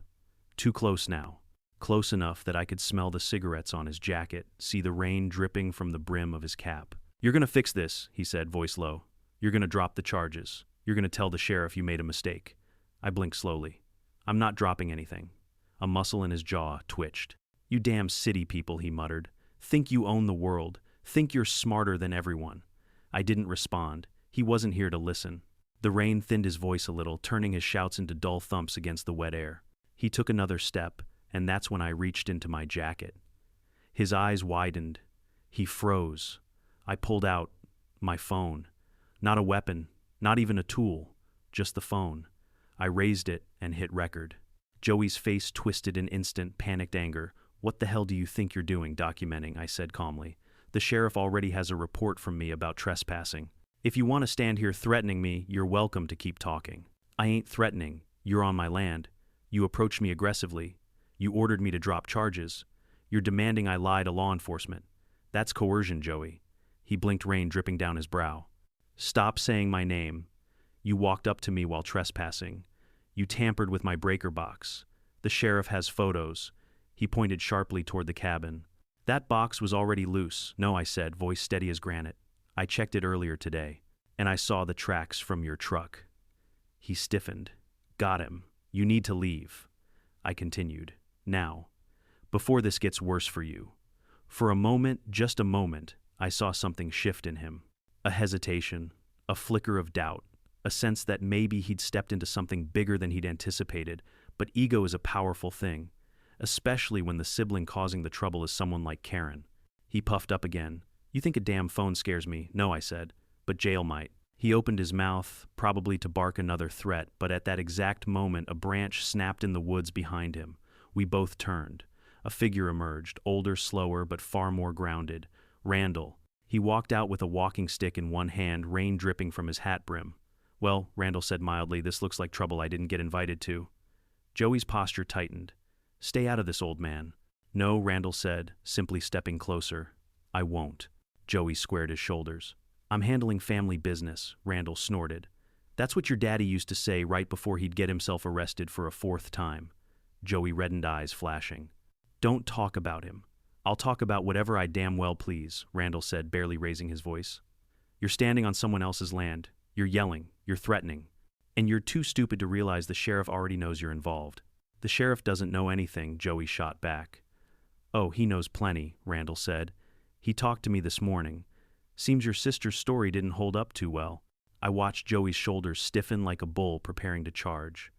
Too close now. Close enough that I could smell the cigarettes on his jacket, see the rain dripping from the brim of his cap. "You're gonna fix this," he said, voice low. "You're gonna drop the charges. You're gonna tell the sheriff you made a mistake." I blinked slowly. "I'm not dropping anything." A muscle in his jaw twitched. "You damn city people," he muttered. "Think you own the world. Think you're smarter than everyone." I didn't respond. He wasn't here to listen. The rain thinned his voice a little, turning his shouts into dull thumps against the wet air. He took another step, and that's when I reached into my jacket. His eyes widened. He froze. I pulled out my phone. Not a weapon, not even a tool, just the phone. I raised it and hit record. Joey's face twisted in instant, panicked anger. "What the hell do you think you're doing documenting?" I said calmly. "The sheriff already has a report from me about trespassing. If you want to stand here threatening me, you're welcome to keep talking." "I ain't threatening. You're on my land. You approached me aggressively. You ordered me to drop charges. You're demanding I lie to law enforcement. That's coercion, Joey." He blinked, rain dripping down his brow. "Stop saying my name. You walked up to me while trespassing. You tampered with my breaker box. The sheriff has photos." He pointed sharply toward the cabin. "That box was already loose." "No," I said, voice steady as granite. "I checked it earlier today, and I saw the tracks from your truck." He stiffened. "Got him. You need to leave." I continued. "Now, before this gets worse for you." For a moment, just a moment, I saw something shift in him. A hesitation, a flicker of doubt, a sense that maybe he'd stepped into something bigger than he'd anticipated. But ego is a powerful thing, especially when the sibling causing the trouble is someone like Karen. He puffed up again. "You think a damn phone scares me?" "No," I said, "but jail might." He opened his mouth, probably to bark another threat, but at that exact moment a branch snapped in the woods behind him. We both turned. A figure emerged, older, slower, but far more grounded. Randall. He walked out with a walking stick in one hand, rain dripping from his hat brim. "Well," Randall said mildly, "this looks like trouble I didn't get invited to." Joey's posture tightened. "Stay out of this, old man." "No," Randall said, simply stepping closer. "I won't." Joey squared his shoulders. "I'm handling family business," Randall snorted. "That's what your daddy used to say right before he'd get himself arrested for a fourth time." Joey reddened, eyes flashing. "Don't talk about him. I'll talk about whatever I damn well please," Randall said, barely raising his voice. "You're standing on someone else's land. You're yelling. You're threatening. And you're too stupid to realize the sheriff already knows you're involved." "The sheriff doesn't know anything," Joey shot back. "Oh, he knows plenty," Randall said. "He talked to me this morning. Seems your sister's story didn't hold up too well." I watched Joey's shoulders stiffen like a bull preparing to charge.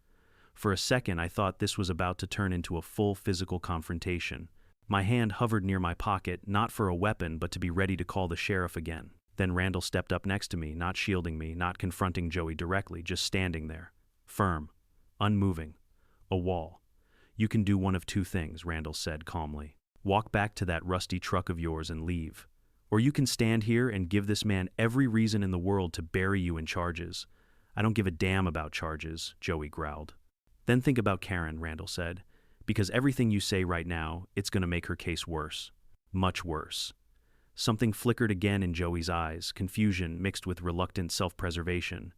For a second, I thought this was about to turn into a full physical confrontation. My hand hovered near my pocket, not for a weapon, but to be ready to call the sheriff again. Then Randall stepped up next to me, not shielding me, not confronting Joey directly, just standing there. Firm. Unmoving. A wall. "You can do one of two things," Randall said calmly. "Walk back to that rusty truck of yours and leave. Or you can stand here and give this man every reason in the world to bury you in charges. I don't give a damn about charges, Joey growled. Then think about Karen, Randall said. Because everything you say right now, it's going to make her case worse. Much worse. Something flickered again in Joey's eyes, confusion mixed with reluctant self-preservation.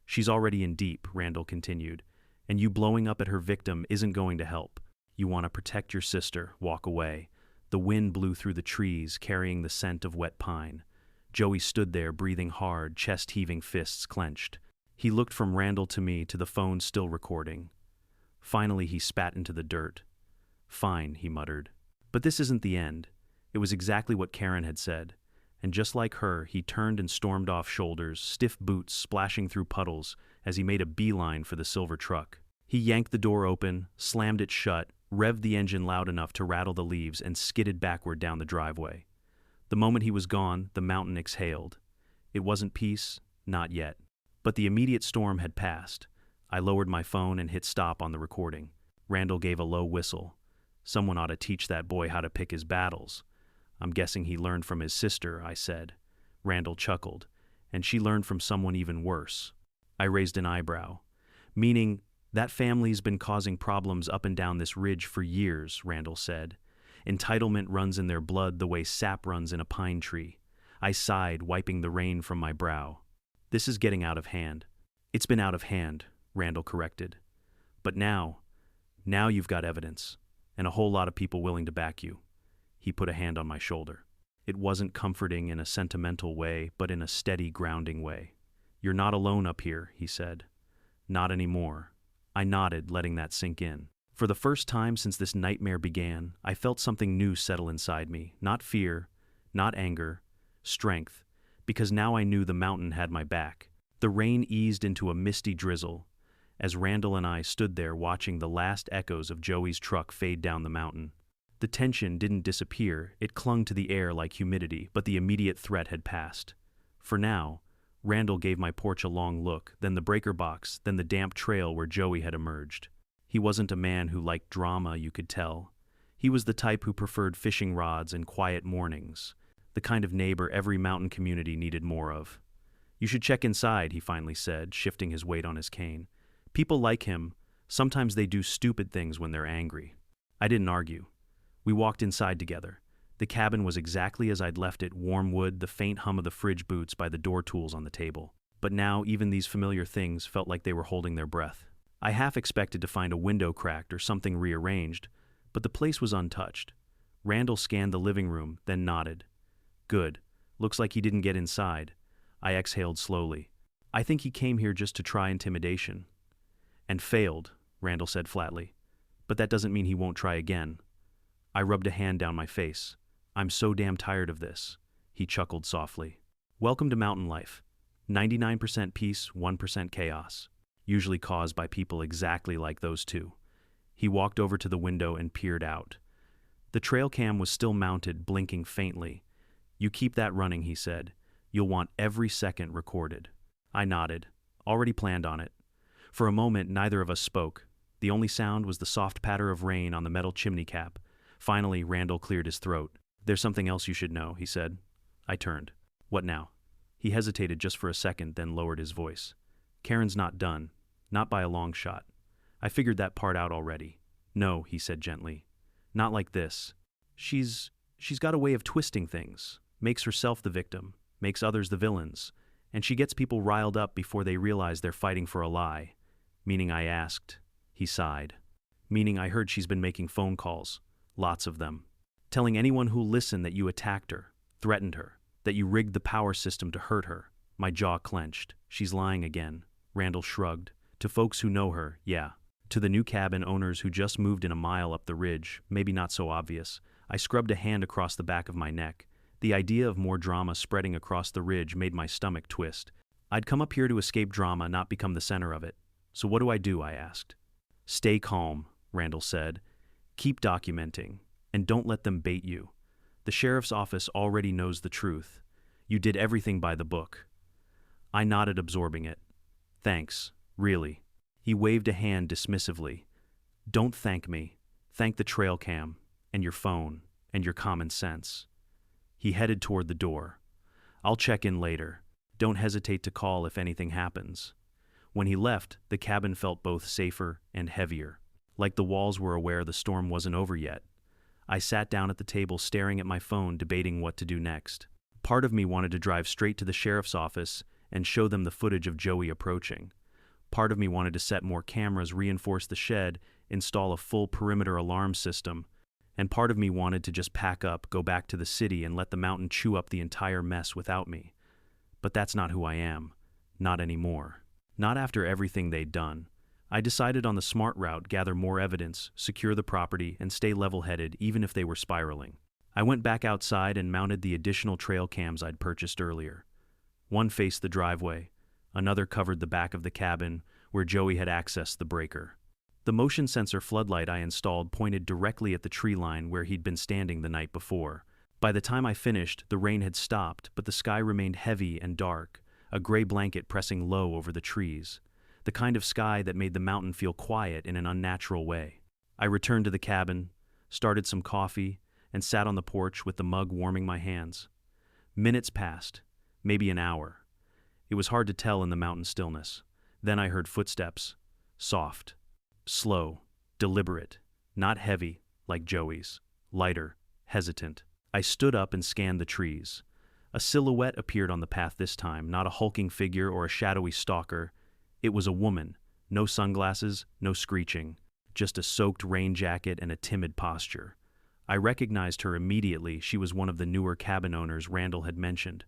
She's already in deep, Randall continued, and you blowing up at her victim isn't going to help. You want to protect your sister, walk away. The wind blew through the trees, carrying the scent of wet pine. Joey stood there, breathing hard, chest-heaving, fists clenched. He looked from Randall to me, to the phone still recording. Finally, he spat into the dirt. Fine, he muttered. But this isn't the end. It was exactly what Karen had said. And just like her, he turned and stormed off shoulders, stiff boots splashing through puddles as he made a beeline for the silver truck. He yanked the door open, slammed it shut, revved the engine loud enough to rattle the leaves, and skidded backward down the driveway. The moment he was gone, the mountain exhaled. It wasn't peace, not yet. But the immediate storm had passed. I lowered my phone and hit stop on the recording. Randall gave a low whistle. Someone ought to teach that boy how to pick his battles. I'm guessing he learned from his sister, I said. Randall chuckled. And she learned from someone even worse. I raised an eyebrow. Meaning, that family's been causing problems up and down this ridge for years, Randall said. Entitlement runs in their blood the way sap runs in a pine tree. I sighed, wiping the rain from my brow. This is getting out of hand. It's been out of hand, Randall corrected. But now you've got evidence, and a whole lot of people willing to back you. He put a hand on my shoulder. It wasn't comforting in a sentimental way, but in a steady, grounding way. You're not alone up here, he said. Not anymore. I nodded, letting that sink in. For the first time since this nightmare began, I felt something new settle inside me. Not fear, not anger, strength, because now I knew the mountain had my back. The rain eased into a misty drizzle as Randall and I stood there watching the last echoes of Joey's truck fade down the mountain. The tension didn't disappear, it clung to the air like humidity, but the immediate threat had passed. For now, Randall gave my porch a long look, then the breaker box, then the damp trail where Joey had emerged. He wasn't a man who liked drama, you could tell. He was the type who preferred fishing rods and quiet mornings, the kind of neighbor every mountain community needed more of. You should check inside, he finally said, shifting his weight on his cane. People like him, sometimes they do stupid things when they're angry. I didn't argue. We walked inside together. The cabin was exactly as I'd left it, warm wood, the faint hum of the fridge boots by the door tools on the table. But now even these familiar things felt like they were holding their breath. I half expected to find a window cracked or something rearranged, but the place was untouched. Randall scanned the living room, then nodded. Good. Looks like he didn't get inside. I exhaled slowly. I think he came here just to try intimidation. And failed, Randall said flatly. But that doesn't mean he won't try again. I rubbed a hand down my face. I'm so damn tired of this. He chuckled softly. Welcome to mountain life. 99% peace, 1% chaos. Usually caused by people exactly like those two. He walked over to the window and peered out. The trail cam was still mounted, blinking faintly. You keep that running, he said. You'll want every second recorded. I nodded. Already planned on it. For a moment, neither of us spoke. The only sound was the soft patter of rain on the metal chimney cap. Finally, Randall cleared his throat. There's something else you should know, he said. I turned. What now? He hesitated just for a second, then lowered his voice. Karen's not done. Not by a long shot. I figured that part out already. No, he said gently. Not like this. She's got a way of twisting things. Makes herself the victim. Makes others the villains. And she gets people riled up before they realize they're fighting for a lie. Meaning I asked. He sighed. Meaning I heard she's been making phone calls. Lots of them. Telling anyone who'll listen that you attacked her, threatened her, that you rigged the power system to hurt her. My jaw clenched. She's lying again. Randall shrugged. To folks who know her, yeah. To the new cabin owners who just moved in a mile up the ridge, maybe not so obvious. I scrubbed a hand across the back of my neck. The idea of more drama spreading across the ridge made my stomach twist. I'd come up here to escape drama, not become the center of it. So what do? I asked. Stay calm, Randall said. Keep documenting, and don't let them bait you. The sheriff's office already knows the truth. You did everything by the book. I nodded, absorbing it. Thanks, really. He waved a hand dismissively. Don't thank me. Thank the trail cam, and your phone, and your common sense. He headed toward the door. I'll check in later. Don't hesitate to call if anything happens. When he left, the cabin felt both safer and heavier, like the walls were aware the storm wasn't over yet. I sat down at the table staring at my phone, debating what to do next. Part of me wanted to drive straight to the sheriff's office and show them the footage of Joey approaching. Part of me wanted to set more cameras, reinforce the shed, install a full perimeter alarm system, and part of me wanted to just pack up, go back to the city, and let the mountain chew up the entire mess without me. But that's not who I am. Not anymore. Not after everything they'd done. I decided on the smart route: gather more evidence, secure the property, and stay level-headed even if they were spiraling. I went back outside and mounted the additional trail cams I'd purchased earlier. One faced the driveway, another covered the back of the cabin where Joey had accessed the breaker. The motion sensor floodlight I installed pointed directly at the tree line where he'd been standing the night before. By the time I finished, the rain had stopped, but the sky remained heavy and dark, a gray blanket pressing low over the trees, the kind of sky that made the mountain feel quiet in an unnatural way. I returned to the cabin, started some coffee, and sat on the porch with the mug warming my hands. Minutes passed, maybe an hour. It was hard to tell in the mountain stillness. Then I heard footsteps, soft, slow, deliberate, not heavy like Joey's, lighter, hesitant. I stood up and scanned the trees. A silhouette appeared on the path this time, not a hulking figure or a shadowy stalker. It was a woman, no sunglasses, no screeching, just a soaked rain jacket and a timid posture. I recognized her immediately. She was one of the newer cabin owners Randall had mentioned.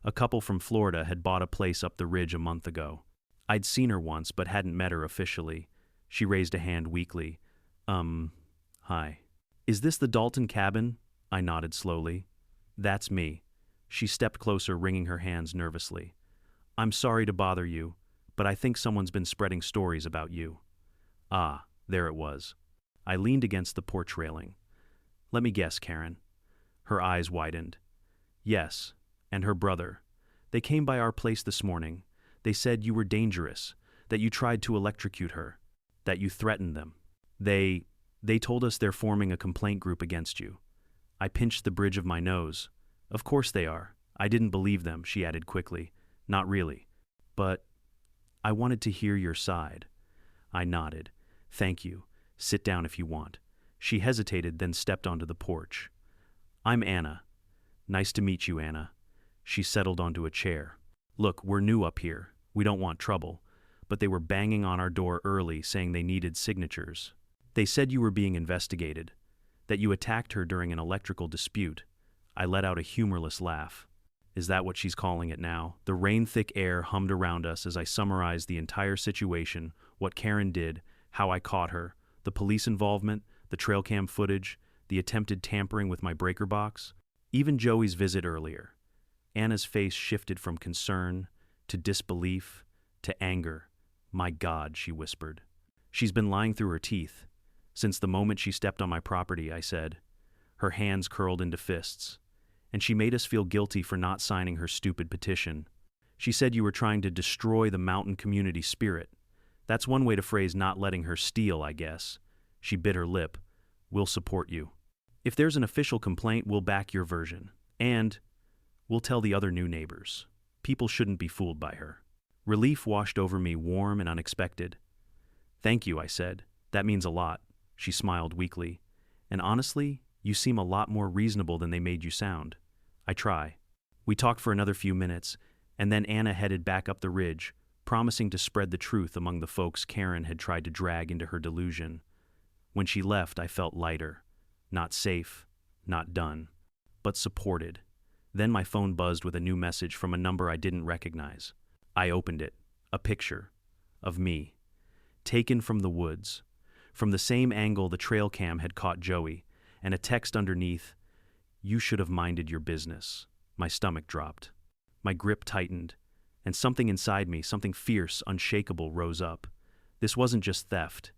A couple from Florida had bought a place up the ridge a month ago. I'd seen her once but hadn't met her officially. She raised a hand weakly. Hi. Is this the Dalton cabin? I nodded slowly. That's me. She stepped closer, wringing her hands nervously. I'm sorry to bother you, but I think someone's been spreading stories about you. Ah, there it was. I leaned against the porch railing. Let me guess, Karen. Her eyes widened. Yes, and her brother. They came by our place this morning. They said you were dangerous, that you tried to electrocute her, that you threatened them. They told us they're forming a complaint group against you. I pinched the bridge of my nose. Of course they are. I didn't believe them, she added quickly. Not really. But I wanted to hear your side. I nodded. Thank you. Sit down if you want. She hesitated, then stepped onto the porch. I'm Anna. Nice to meet you, Anna. She settled onto a chair. Look, we're new up here. We don't want trouble. But they were banging on our door early, saying they needed signatures. They said you were being investigated, that you attacked her during an electrical dispute. I let out a humorless laugh. Is that what she's calling it now? The rain-thick air hummed around us as I summarized the entire situation, what Karen did, how I caught her, the police involvement, the trail cam footage, the attempted tampering with my breaker box, even Joey's visit earlier. Anna's face shifted from concern to disbelief to anger. My God, she whispered. She's been lying through her teeth. Since the moment she stepped on my property, I said. Her hands curled into fists. And she made us feel guilty for not signing her stupid petition. She said you were trying to destroy the mountain community spirit. That's one way to phrase not letting her steal, I guess. She bit her lip. We'll support you. If there's an official complaint, we'll back your version. And we'll tell the other new neighbors. People shouldn't be fooled by her. Relief washed over me, warm and unexpected. Thank you, I said. That means a lot. She smiled weakly. And honestly, you seem a lot more reasonable than they made you sound. I try. We talked for another few minutes, and then Anna headed back up the ridge, promising to spread the truth among the folks Karen had tried to drag into her delusion. When she left, I felt lighter. Not safe, not done, but supported. Then my phone buzzed with a new message from a number I didn't recognize. I opened it. A picture. Of me. Taken from the woods. From the same angle the trail cam had caught Joey, and a text underneath, "You should have minded your business." My stomach dropped. My grip tightened, and something inside me, something fierce, unshakable, rose up. This wasn't just theft.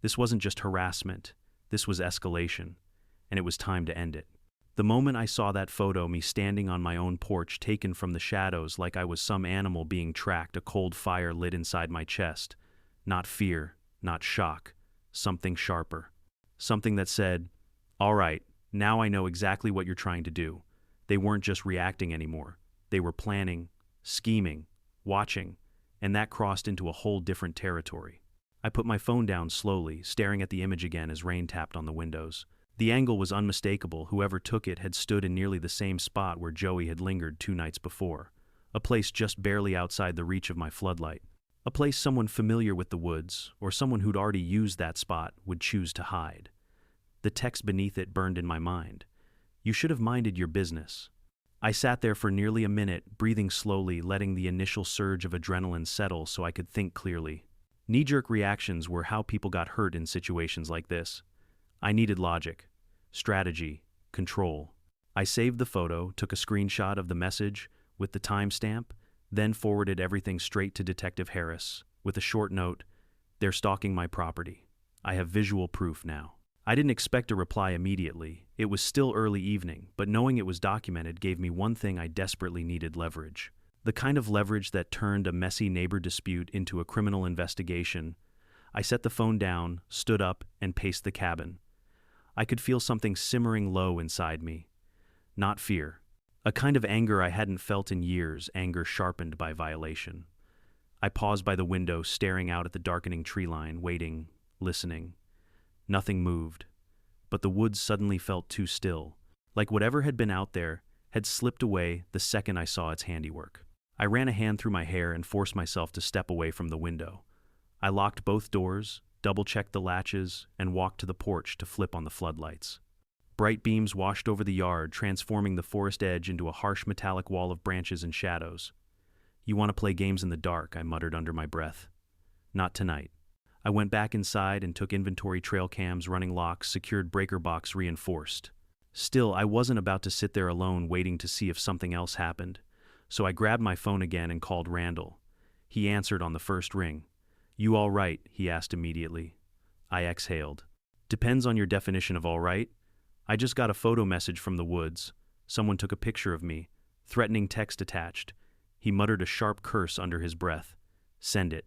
This wasn't just harassment. This was escalation, and it was time to end it. The moment I saw that photo, me standing on my own porch, taken from the shadows like I was some animal being tracked, a cold fire lit inside my chest. Not fear, not shock, something sharper. Something that said, all right, now I know exactly what you're trying to do. They weren't just reacting anymore. They were planning, scheming, watching, and that crossed into a whole different territory. I put my phone down slowly, staring at the image again as rain tapped on the windows. The angle was unmistakable. Whoever took it had stood in nearly the same spot where Joey had lingered 2 nights before, a place just barely outside the reach of my floodlight. A place someone familiar with the woods, or someone who'd already used that spot, would choose to hide. The text beneath it burned in my mind. You should have minded your business. I sat there for nearly a minute, breathing slowly, letting the initial surge of adrenaline settle so I could think clearly. Knee-jerk reactions were how people got hurt in situations like this. I needed logic, strategy, control. I saved the photo, took a screenshot of the message with the timestamp, then forwarded everything straight to Detective Harris with a short note, "They're stalking my property. I have visual proof now." I didn't expect a reply immediately. It was still early evening, but knowing it was documented gave me one thing I desperately needed: leverage. The kind of leverage that turned a messy neighbor dispute into a criminal investigation. I set the phone down, stood up, and paced the cabin. I could feel something simmering low inside me. Not fear. A kind of anger I hadn't felt in years, anger sharpened by violation. I paused by the window, staring out at the darkening tree line, waiting, listening. Nothing moved, but the woods suddenly felt too still, like whatever had been out there had slipped away the second I saw its handiwork. I ran a hand through my hair and forced myself to step away from the window. I locked both doors, double-checked the latches, and walked to the porch to flip on the floodlights. Bright beams washed over the yard, transforming the forest edge into a harsh metallic wall of branches and shadows. "You want to play games in the dark," I muttered under my breath. "Not tonight." I went back inside and took inventory: trail cams, running locks, secured breaker box, reinforced. Still, I wasn't about to sit there alone waiting to see if something else happened, so I grabbed my phone again and called Randall. He answered on the first ring. "You all right?" he asked immediately. I exhaled. "Depends on your definition of all right. I just got a photo message from the woods. Someone took a picture of me. Threatening text attached." He muttered a sharp curse under his breath. "Send it."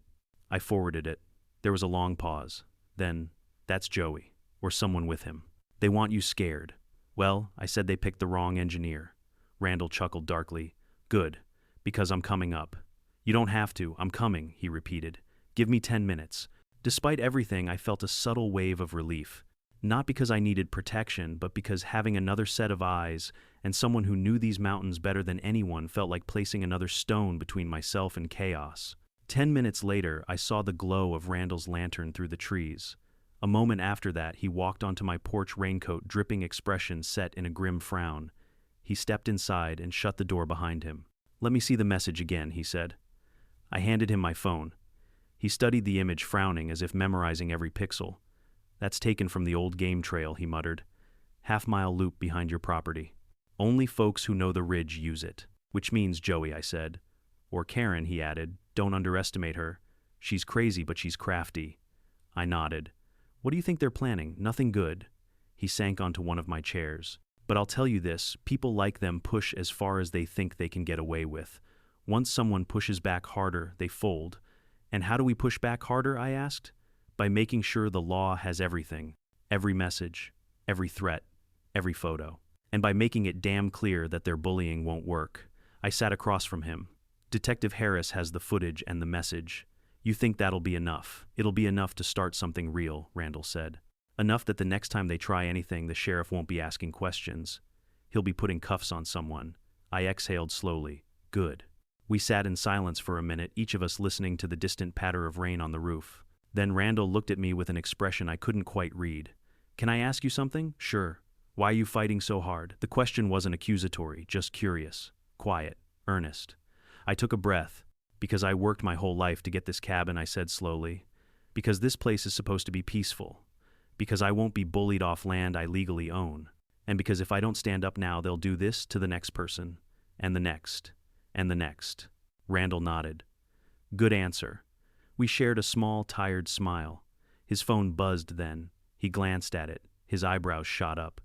I forwarded it. There was a long pause. Then, "That's Joey, or someone with him. They want you scared." "Well, I said they picked the wrong engineer." Randall chuckled darkly. "Good, because I'm coming up." "You don't have to, I'm coming," he repeated. "Give me 10 minutes. Despite everything, I felt a subtle wave of relief. Not because I needed protection, but because having another set of eyes and someone who knew these mountains better than anyone felt like placing another stone between myself and chaos. 10 minutes later, I saw the glow of Randall's lantern through the trees. A moment after that, he walked onto my porch, raincoat, dripping, expression set in a grim frown. He stepped inside and shut the door behind him. "Let me see the message again," he said. I handed him my phone. He studied the image, frowning as if memorizing every pixel. "That's taken from the old game trail," he muttered. "Half-mile loop behind your property. Only folks who know the ridge use it." "Which means Joey," I said. "Or Karen," he added. "Don't underestimate her. She's crazy, but she's crafty." I nodded. "What do you think they're planning? Nothing good." He sank onto one of my chairs. "But I'll tell you this, people like them push as far as they think they can get away with. Once someone pushes back harder, they fold. And how do we push back harder?" I asked. "By making sure the law has everything. Every message, every threat, every photo. And by making it damn clear that their bullying won't work." I sat across from him. "Detective Harris has the footage and the message. You think that'll be enough?" "It'll be enough to start something real," Randall said. "Enough that the next time they try anything, the sheriff won't be asking questions. He'll be putting cuffs on someone." I exhaled slowly. "Good." We sat in silence for a minute, each of us listening to the distant patter of rain on the roof. Then Randall looked at me with an expression I couldn't quite read. "Can I ask you something?" "Sure." "Why are you fighting so hard?" The question wasn't accusatory, just curious, quiet, earnest. I took a breath. "Because I worked my whole life to get this cabin," I said slowly. "Because this place is supposed to be peaceful. Because I won't be bullied off land I legally own. And because if I don't stand up now, they'll do this to the next person, and the next, and the next." Randall nodded. "Good answer." We shared a small, tired smile. His phone buzzed then. He glanced at it. His eyebrows shot up.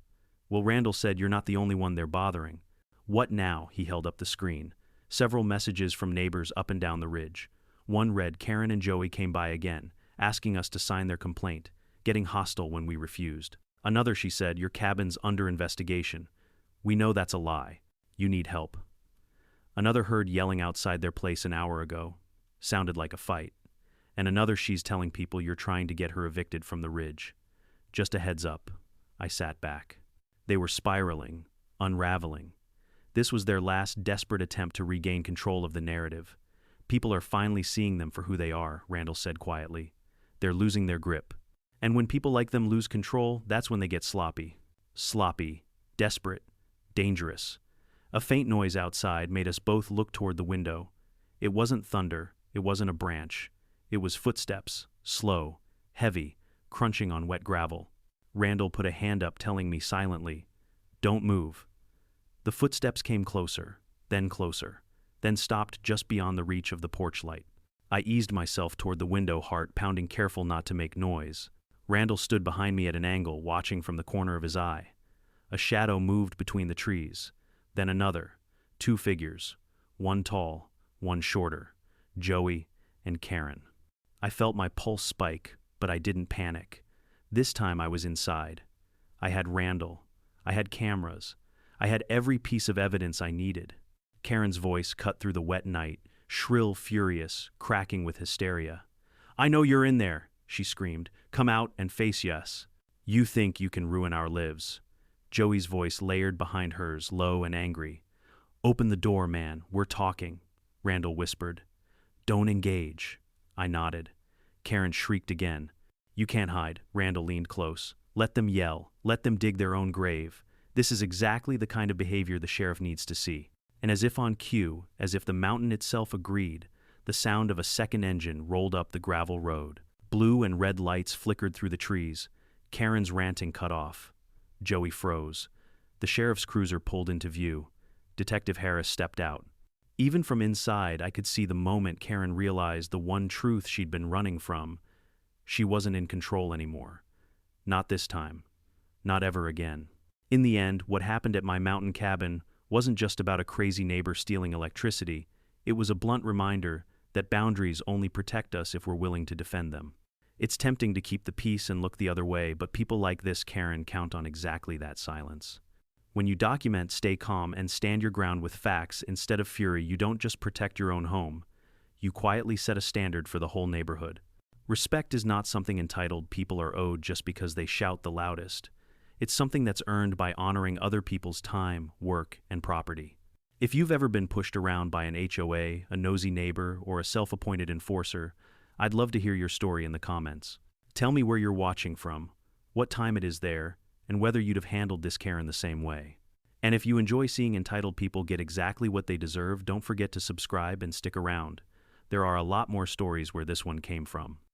"Well, Randall said you're not the only one they're bothering." "What now?" He held up the screen. Several messages from neighbors up and down the ridge. One read, "Karen and Joey came by again, asking us to sign their complaint, getting hostile when we refused." Another, she said, "Your cabin's under investigation. We know that's a lie. You need help. Another heard yelling outside their place an hour ago. Sounded like a fight. And another she's telling people you're trying to get her evicted from the ridge. Just a heads up. I sat back. They were spiraling, unraveling. This was their last desperate attempt to regain control of the narrative. People are finally seeing them for who they are, Randall said quietly. They're losing their grip. And when people like them lose control, that's when they get sloppy. Sloppy, desperate, dangerous. A faint noise outside made us both look toward the window. It wasn't thunder, it wasn't a branch. It was footsteps, slow, heavy, crunching on wet gravel. Randall put a hand up telling me silently, "Don't move." The footsteps came closer, then stopped just beyond the reach of the porch light. I eased myself toward the window, heart pounding, careful not to make noise. Randall stood behind me at an angle, watching from the corner of his eye. A shadow moved between the trees. Then another. 2 figures. One tall, one shorter. Joey and Karen. I felt my pulse spike, but I didn't panic. This time I was inside. I had Randall. I had cameras. I had every piece of evidence I needed. Karen's voice cut through the wet night, shrill, furious, cracking with hysteria. "I know you're in there," she screamed. "Come out and face us. You think you can ruin our lives." Joey's voice layered behind hers, low and angry. "Open the door, man. We're talking," Randall whispered. "Don't engage." I nodded. Karen shrieked again. "You can't hide." Randall leaned close. "Let them yell. Let them dig their own grave. This is exactly the kind of behavior the sheriff needs to see." And as if on cue, as if the mountain itself agreed, the sound of a second engine rolled up the gravel road. Blue and red lights flickered through the trees. Karen's ranting cut off. Joey froze. The sheriff's cruiser pulled into view. Detective Harris stepped out. Even from inside, I could see the moment Karen realized the one truth she'd been running from. She wasn't in control anymore. Not this time. Not ever again. In the end, what happened at my mountain cabin wasn't just about a crazy neighbor stealing electricity. It was a blunt reminder that boundaries only protect us if we're willing to defend them. It's tempting to keep the peace and look the other way, but people like this Karen count on exactly that silence. When you document, stay calm, and stand your ground with facts instead of fury, you don't just protect your own home. You quietly set a standard for the whole neighborhood. Respect is not something entitled people are owed just because they shout the loudest. It's something that's earned by honoring other people's time, work, and property. If you've ever been pushed around by an HOA, a nosy neighbor, or a self-appointed enforcer, I'd love to hear your story in the comments. Tell me where you're watching from, what time it is there, and whether you'd have handled this Karen the same way. And if you enjoy seeing entitled people get exactly what they deserve, don't forget to subscribe and stick around. There are a lot more stories where this one came from.